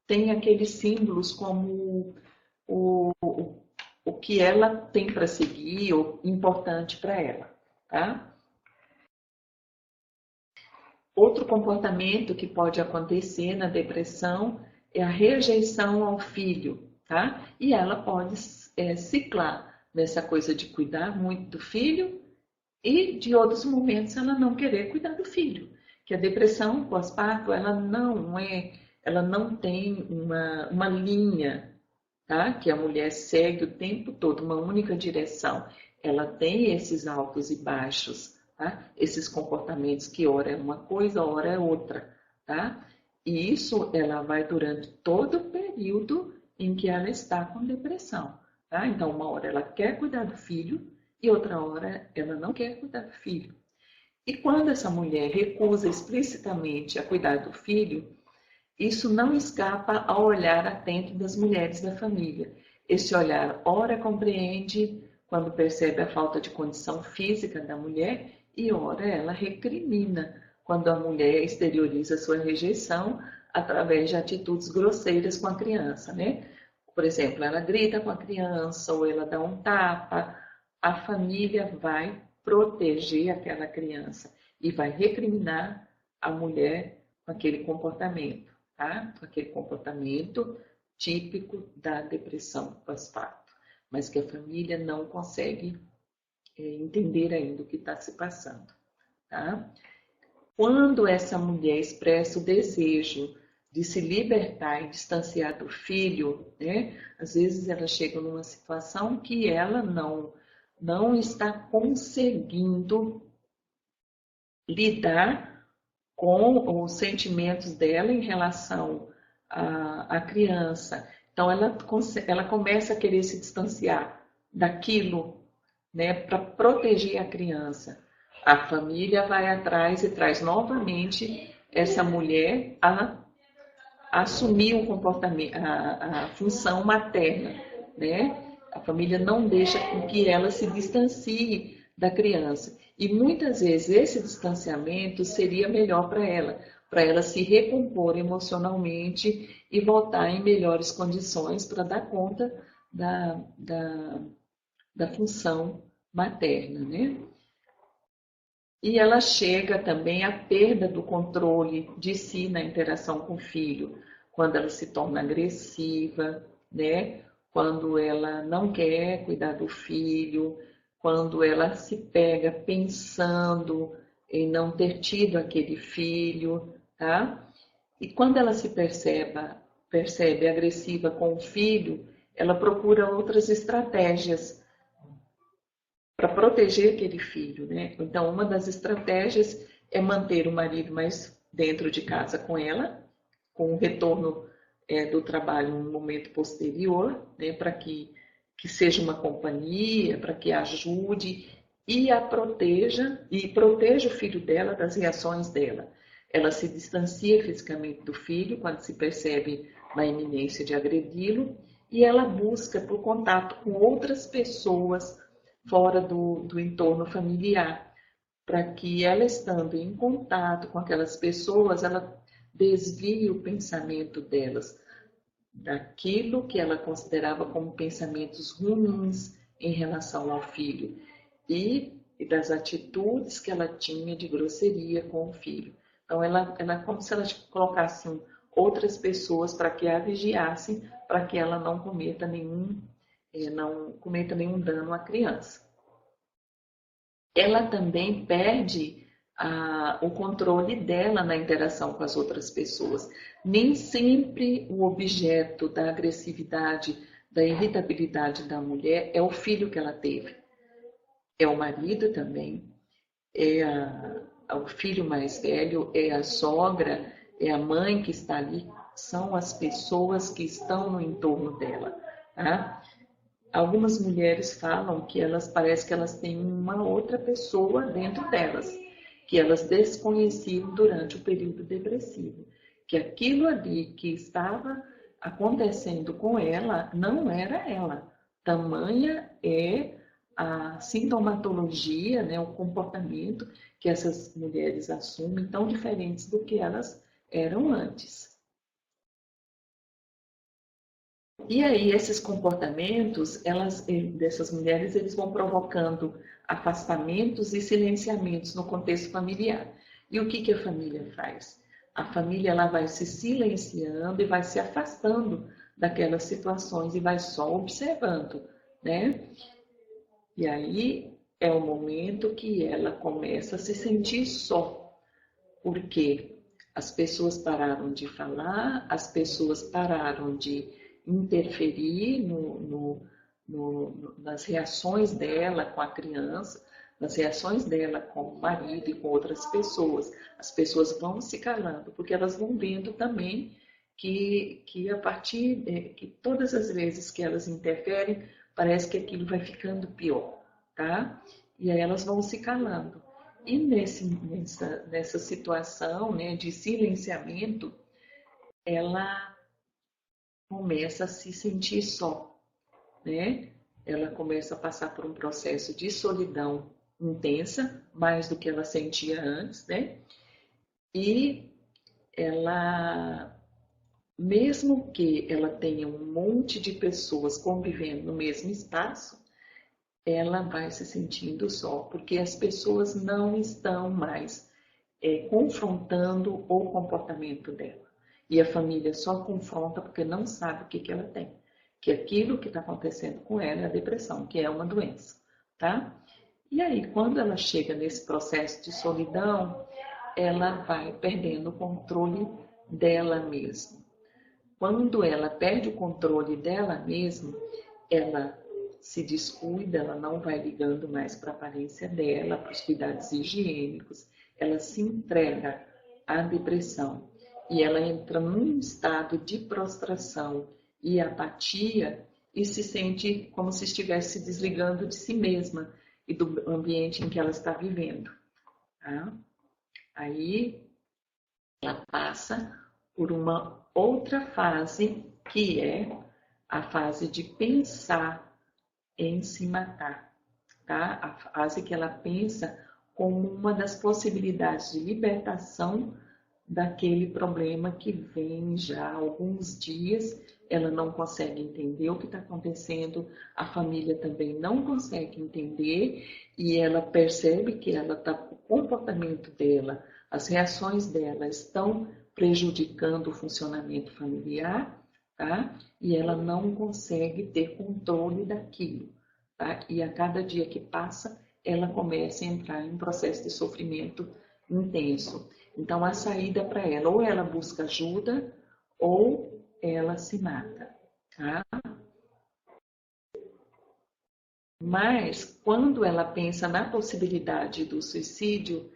tem aqueles símbolos como o que ela tem para seguir, ou importante para ela, tá? Outro comportamento que pode acontecer na depressão é a rejeição ao filho, tá? E ela pode ciclar nessa coisa de cuidar muito do filho e de outros momentos ela não querer cuidar do filho. Que a depressão pós-parto, ela não tem uma linha, tá? Que a mulher segue o tempo todo, uma única direção. Ela tem esses altos e baixos, tá? Esses comportamentos que ora é uma coisa, ora é outra, tá? E isso ela vai durante todo o período em que ela está com depressão, tá? Então, uma hora ela quer cuidar do filho e outra hora ela não quer cuidar do filho. E quando essa mulher recusa explicitamente a cuidar do filho, isso não escapa ao olhar atento das mulheres da família. Esse olhar, ora compreende quando percebe a falta de condição física da mulher e ora ela recrimina quando a mulher exterioriza sua rejeição através de atitudes grosseiras com a criança, né? Por exemplo, ela grita com a criança ou ela dá um tapa, a família vai proteger aquela criança e vai recriminar a mulher com aquele comportamento, tá? Com aquele comportamento típico da depressão pós-parto, mas que a família não consegue entender ainda o que está se passando, tá? Quando essa mulher expressa o desejo de se libertar e distanciar do filho, né? Às vezes ela chega numa situação que ela não está conseguindo lidar com os sentimentos dela em relação à criança. Então, ela começa a querer se distanciar daquilo, né, para proteger a criança. A família vai atrás e traz novamente essa mulher a assumir o comportamento, a função materna, né? A família não deixa com que ela se distancie da criança. E muitas vezes esse distanciamento seria melhor para ela se recompor emocionalmente e voltar em melhores condições para dar conta da função materna, né? E ela chega também à perda do controle de si na interação com o filho, quando ela se torna agressiva, né? Quando ela não quer cuidar do filho, quando ela se pega pensando em não ter tido aquele filho, tá? E quando ela se percebe agressiva com o filho, ela procura outras estratégias para proteger aquele filho, né? Então, uma das estratégias é manter o marido mais dentro de casa com ela, com o retorno do trabalho em um momento posterior, né? Para que seja uma companhia, para que ajude e a proteja, e proteja o filho dela das reações dela. Ela se distancia fisicamente do filho quando se percebe na iminência de agredi-lo e ela busca por contato com outras pessoas fora do entorno familiar, para que ela estando em contato com aquelas pessoas, ela desvie o pensamento delas daquilo que ela considerava como pensamentos ruins em relação ao filho e das atitudes que ela tinha de grosseria com o filho. Então, ela como se ela colocasse outras pessoas para que a vigiassem, para que ela não cometa nenhum dano à criança. Ela também perde o controle dela na interação com as outras pessoas. Nem sempre o objeto da agressividade, da irritabilidade da mulher é o filho que ela teve. É o marido também, é o filho mais velho, é a sogra, é a mãe que está ali, são as pessoas que estão no entorno dela, tá? algumas mulheres falam que elas parece que elas têm uma outra pessoa dentro delas, que elas desconheciam durante o período depressivo, que aquilo ali que estava acontecendo com ela não era ela. Tamanha é a sintomatologia, né, o comportamento que essas mulheres assumem, tão diferentes do que elas eram antes. E aí esses comportamentos, dessas mulheres, eles vão provocando afastamentos e silenciamentos no contexto familiar. E o que a família faz? A família ela vai se silenciando e vai se afastando daquelas situações e vai só observando, né? E aí é o momento que ela começa a se sentir só, porque as pessoas pararam de falar, as pessoas pararam de interferir nas reações dela com a criança, nas reações dela com o marido e com outras pessoas. As pessoas vão se calando, porque elas vão vendo também que a partir que todas as vezes que elas interferem, parece que aquilo vai ficando pior, tá? E aí elas vão se calando. E nessa situação, né, de silenciamento, ela começa a se sentir só, né? Ela começa a passar por um processo de solidão intensa, mais do que ela sentia antes, né? E ela, mesmo que ela tenha um monte de pessoas convivendo no mesmo espaço, ela vai se sentindo só, porque as pessoas não estão mais confrontando o comportamento dela. E a família só confronta porque não sabe o que ela tem. Que aquilo que está acontecendo com ela é a depressão, que é uma doença, tá? E aí, quando ela chega nesse processo de solidão, ela vai perdendo o controle dela mesma. Quando ela perde o controle dela mesma, ela se descuida, ela não vai ligando mais para a aparência dela, para os cuidados higiênicos, ela se entrega à depressão e ela entra num estado de prostração e apatia e se sente como se estivesse se desligando de si mesma e do ambiente em que ela está vivendo. Tá? Aí ela passa por uma outra fase, que é a fase de pensar em se matar, tá? A fase que ela pensa como uma das possibilidades de libertação daquele problema que vem já há alguns dias, ela não consegue entender o que está acontecendo, a família também não consegue entender e ela percebe que o comportamento dela, as reações dela estão prejudicando o funcionamento familiar, tá? E ela não consegue ter controle daquilo, tá? E a cada dia que passa, ela começa a entrar em um processo de sofrimento intenso. Então, a saída para ela, ou ela busca ajuda, ou ela se mata, tá? Mas, quando ela pensa na possibilidade do suicídio,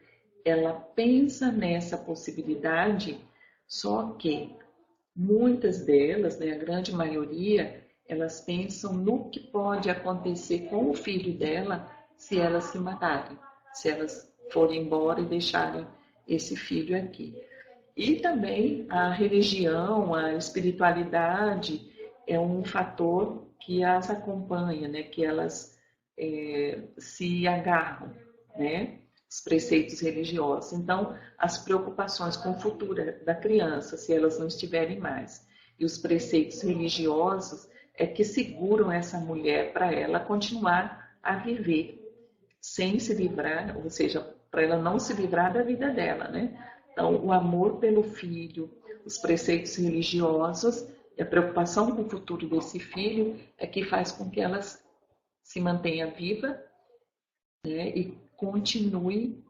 ela pensa nessa possibilidade, só que muitas delas, né, a grande maioria, elas pensam no que pode acontecer com o filho dela se elas se matarem, se elas forem embora e deixarem esse filho aqui. E também a religião, a espiritualidade é um fator que as acompanha, né? Que elas se agarram, né? Os preceitos religiosos. Então, as preocupações com o futuro da criança, se elas não estiverem mais, e os preceitos religiosos é que seguram essa mulher para ela continuar a viver sem se livrar, ou seja, para ela não se livrar da vida dela, né? Então, o amor pelo filho, os preceitos religiosos e a preocupação com o futuro desse filho é que faz com que ela se mantenha viva, né, e continue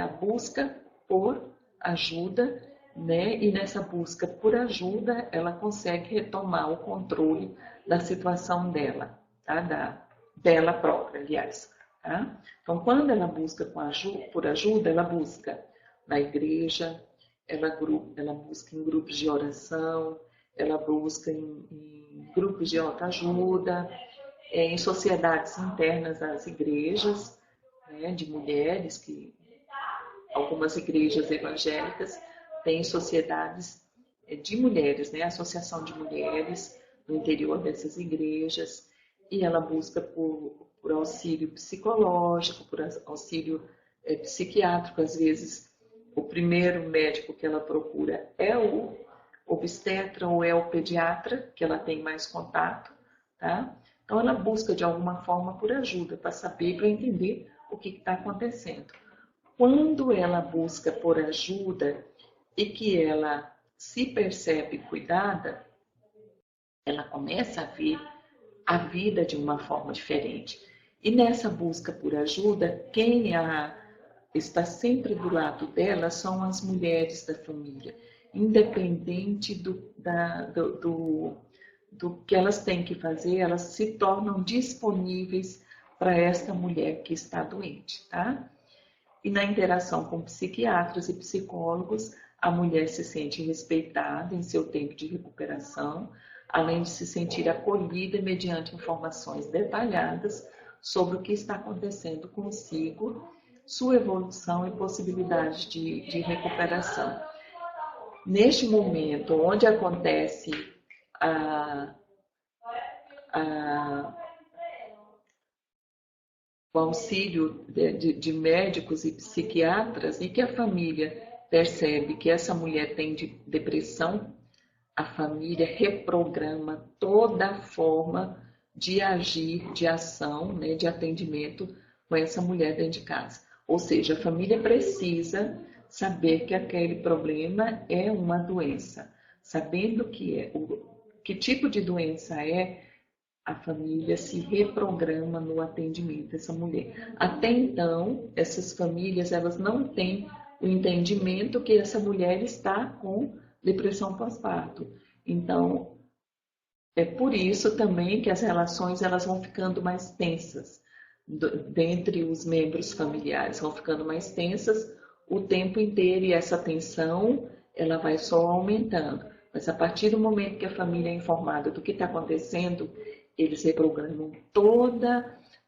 a busca por ajuda, né, e nessa busca por ajuda ela consegue retomar o controle da situação dela, tá? Dela própria, aliás. Tá? Então, quando ela busca por ajuda, ela busca na igreja, ela busca em grupos de oração, ela busca em grupos de autoajuda, em sociedades internas às igrejas, né, de mulheres, que algumas igrejas evangélicas têm sociedades de mulheres, né, associação de mulheres no interior dessas igrejas, e ela busca por auxílio psicológico, por auxílio psiquiátrico. Às vezes, o primeiro médico que ela procura é o obstetra ou é o pediatra, que ela tem mais contato, tá? Então, ela busca de alguma forma por ajuda, para saber, para entender o que está acontecendo. Quando ela busca por ajuda e que ela se percebe cuidada, ela começa a ver a vida de uma forma diferente. E nessa busca por ajuda, está sempre do lado dela são as mulheres da família, independente do que elas têm que fazer, elas se tornam disponíveis para esta mulher que está doente, tá? E na interação com psiquiatras e psicólogos, a mulher se sente respeitada em seu tempo de recuperação, além de se sentir acolhida mediante informações detalhadas sobre o que está acontecendo consigo, sua evolução e possibilidades de recuperação. Neste momento, onde acontece a o auxílio de médicos e psiquiatras, e que a família percebe que essa mulher tem depressão, a família reprograma toda a forma de agir, de ação, né, de atendimento com essa mulher dentro de casa. Ou seja, a família precisa saber que aquele problema é uma doença. Sabendo que tipo de doença é, a família se reprograma no atendimento dessa mulher. Até então, essas famílias elas não têm o entendimento que essa mulher está com depressão pós-parto. Então, é por isso também que as relações elas vão ficando mais tensas dentre os membros familiares, vão ficando mais tensas o tempo inteiro, e essa tensão ela vai só aumentando. Mas a partir do momento que a família é informada do que está acontecendo, eles reprogramam todo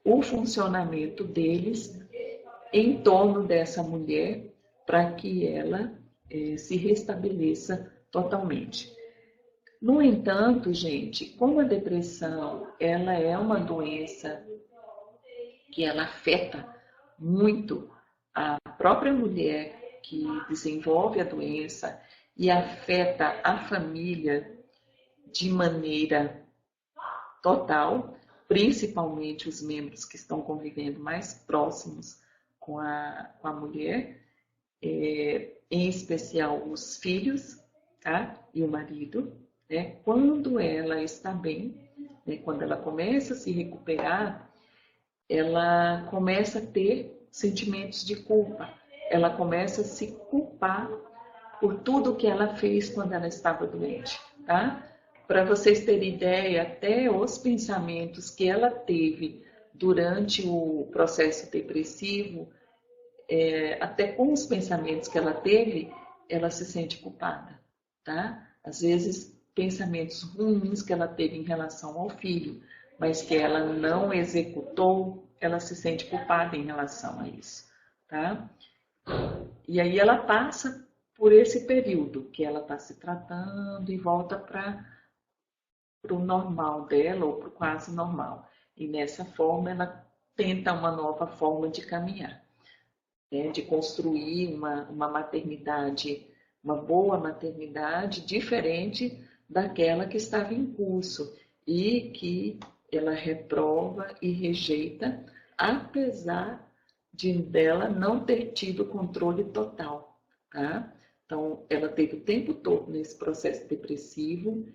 o funcionamento deles em torno dessa mulher para que ela se restabeleça totalmente. No entanto, gente, como a depressão ela é uma doença que ela afeta muito a própria mulher que desenvolve a doença e afeta a família de maneira total, principalmente os membros que estão convivendo mais próximos com a mulher, em especial os filhos, tá? E o marido, né? Quando ela está bem, né? Quando ela começa a se recuperar, ela começa a ter sentimentos de culpa, ela começa a se culpar por tudo que ela fez quando ela estava doente, tá? Para vocês terem ideia, até os pensamentos que ela teve durante o processo depressivo, até com os pensamentos que ela teve, ela se sente culpada, tá? Às vezes, pensamentos ruins que ela teve em relação ao filho, mas que ela não executou, ela se sente culpada em relação a isso, tá? E aí ela passa por esse período que ela está se tratando e volta para o normal dela, ou para o quase normal. E nessa forma ela tenta uma nova forma de caminhar, né? De construir uma maternidade, uma boa maternidade, diferente daquela que estava em curso e que ela reprova e rejeita, apesar dela não ter tido controle total, tá? Então, ela teve o tempo todo nesse processo depressivo,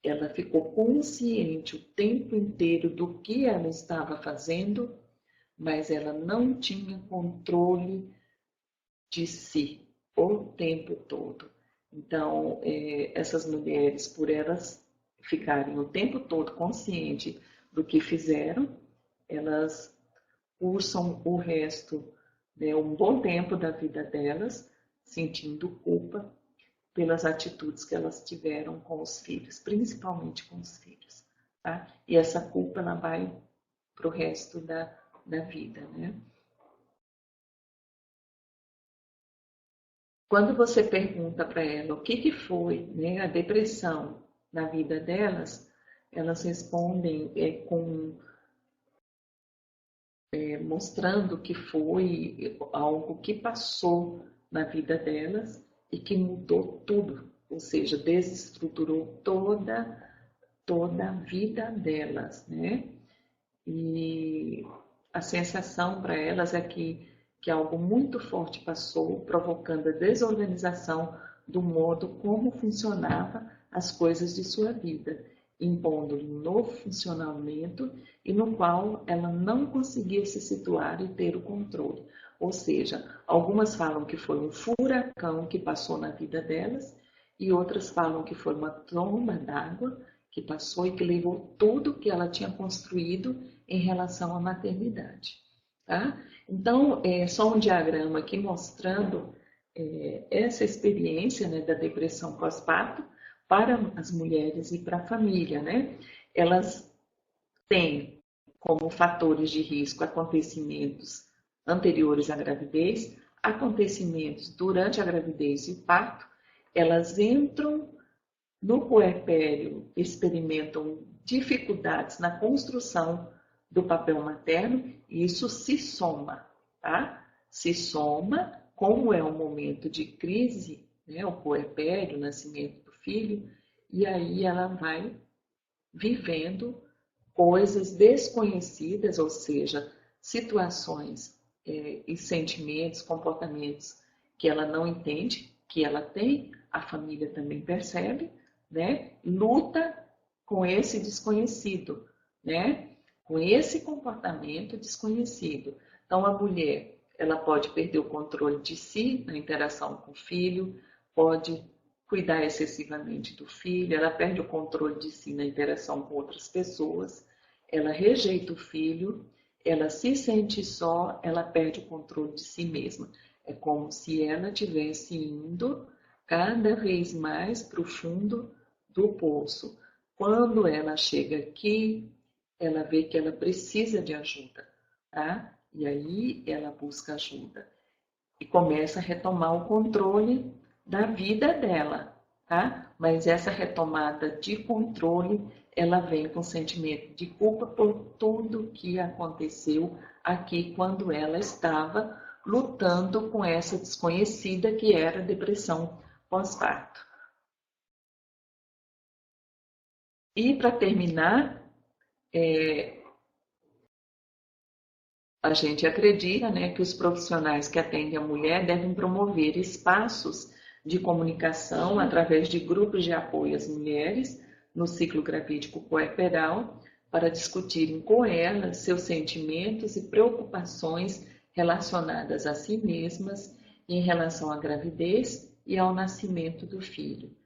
ela ficou consciente o tempo inteiro do que ela estava fazendo, mas ela não tinha controle de si o tempo todo. Então, essas mulheres, por elas ficarem o tempo todo conscientes do que fizeram, elas cursam o resto, né, um bom tempo da vida delas, sentindo culpa pelas atitudes que elas tiveram com os filhos, principalmente com os filhos, tá? E essa culpa ela vai para o resto da vida, né? Quando você pergunta para ela o que foi, né, a depressão na vida delas, elas respondem mostrando que foi algo que passou na vida delas e que mudou tudo, ou seja, desestruturou toda a vida delas, né? E a sensação para elas é que algo muito forte passou, provocando a desorganização do modo como funcionava as coisas de sua vida, impondo-lhe um novo funcionamento e no qual ela não conseguia se situar e ter o controle. Ou seja, algumas falam que foi um furacão que passou na vida delas e outras falam que foi uma tromba d'água que passou e que levou tudo que ela tinha construído em relação à maternidade. Tá? Então, é só um diagrama aqui mostrando essa experiência, né, da depressão pós-parto para as mulheres e para a família. Né? Elas têm como fatores de risco acontecimentos anteriores à gravidez, acontecimentos durante a gravidez e o parto, elas entram no puerpério, experimentam dificuldades na construção do papel materno e isso se soma, tá? Se soma, como é um momento de crise, né, o puerpério, o nascimento do filho, e aí ela vai vivendo coisas desconhecidas, ou seja, situações e sentimentos, comportamentos que ela não entende, que ela tem, a família também percebe, né? Luta com esse desconhecido, né? Com esse comportamento desconhecido. Então, a mulher, ela pode perder o controle de si na interação com o filho, pode cuidar excessivamente do filho, ela perde o controle de si na interação com outras pessoas, ela rejeita o filho, ela se sente só, ela perde o controle de si mesma. É como se ela estivesse indo cada vez mais para o fundo do poço. Quando ela chega aqui, ela vê que ela precisa de ajuda, tá? E aí ela busca ajuda e começa a retomar o controle da vida dela, tá? Mas essa retomada de controle, ela vem com sentimento de culpa por tudo que aconteceu aqui quando ela estava lutando com essa desconhecida que era a depressão pós-parto. E para terminar, a gente acredita, né, que os profissionais que atendem a mulher devem promover espaços de comunicação através de grupos de apoio às mulheres no ciclo gravídico puerperal para discutirem com elas seus sentimentos e preocupações relacionadas a si mesmas em relação à gravidez e ao nascimento do filho.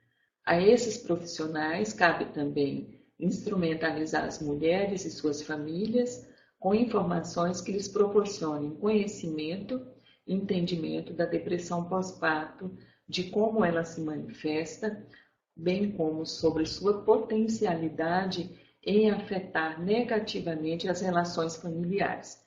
A esses profissionais cabe também instrumentalizar as mulheres e suas famílias com informações que lhes proporcionem conhecimento e entendimento da depressão pós-parto, de como ela se manifesta, bem como sobre sua potencialidade em afetar negativamente as relações familiares.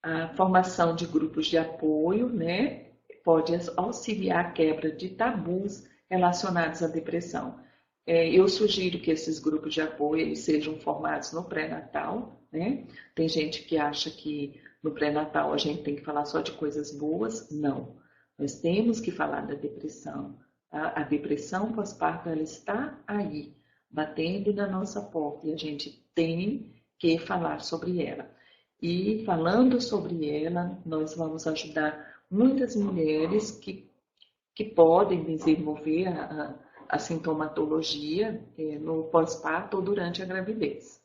A formação de grupos de apoio, né, pode auxiliar a quebra de tabus relacionados à depressão. Eu sugiro que esses grupos de apoio eles sejam formados no pré-natal, né? Tem gente que acha que no pré-natal a gente tem que falar só de coisas boas. Não, nós temos que falar da depressão. Tá? A depressão pós-parto ela está aí, batendo na nossa porta e a gente tem que falar sobre ela. E falando sobre ela, nós vamos ajudar muitas mulheres que podem desenvolver a sintomatologia no pós-parto ou durante a gravidez.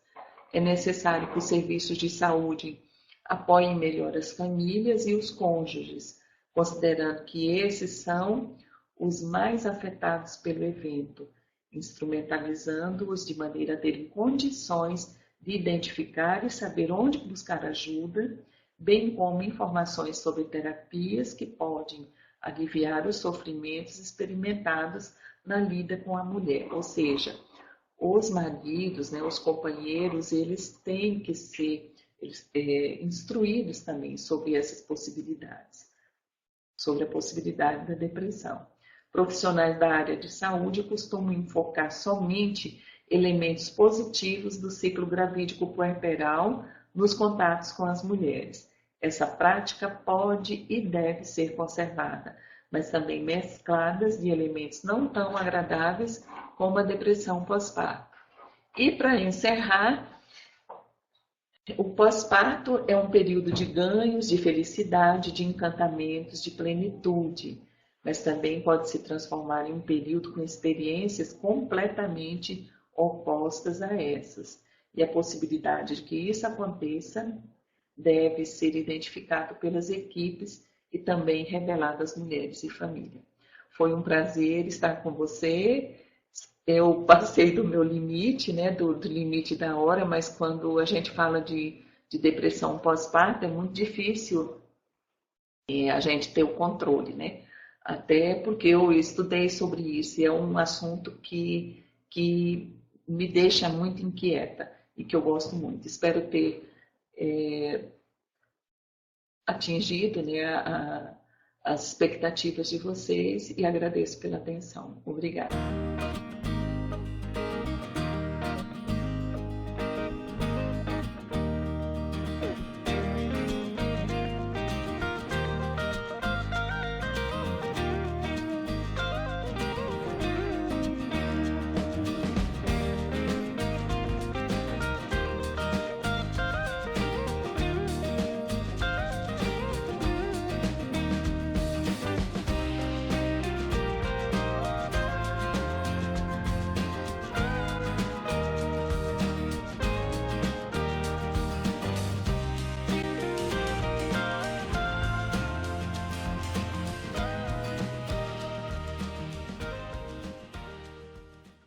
É necessário que os serviços de saúde apoiem melhor as famílias e os cônjuges, considerando que esses são os mais afetados pelo evento, instrumentalizando-os de maneira a terem condições de identificar e saber onde buscar ajuda, bem como informações sobre terapias que podem aliviar os sofrimentos experimentados na lida com a mulher. Ou seja, os maridos, né, os companheiros, eles têm que ser instruídos também sobre essas possibilidades, sobre a possibilidade da depressão. Profissionais da área de saúde costumam enfocar somente elementos positivos do ciclo gravídico puerperal nos contatos com as mulheres. Essa prática pode e deve ser conservada, mas também mescladas de elementos não tão agradáveis como a depressão pós-parto. E para encerrar, o pós-parto é um período de ganhos, de felicidade, de encantamentos, de plenitude, mas também pode se transformar em um período com experiências completamente opostas a essas. E a possibilidade de que isso aconteça deve ser identificado pelas equipes e também revelado às mulheres e família. Foi um prazer estar com você. Eu passei do meu limite, né, do limite da hora, mas quando a gente fala de depressão pós-parto, é muito difícil a gente ter o controle, né? Até porque eu estudei sobre isso e é um assunto que me deixa muito inquieta e que eu gosto muito. Espero ter atingido, né, as expectativas de vocês e agradeço pela atenção. Obrigada.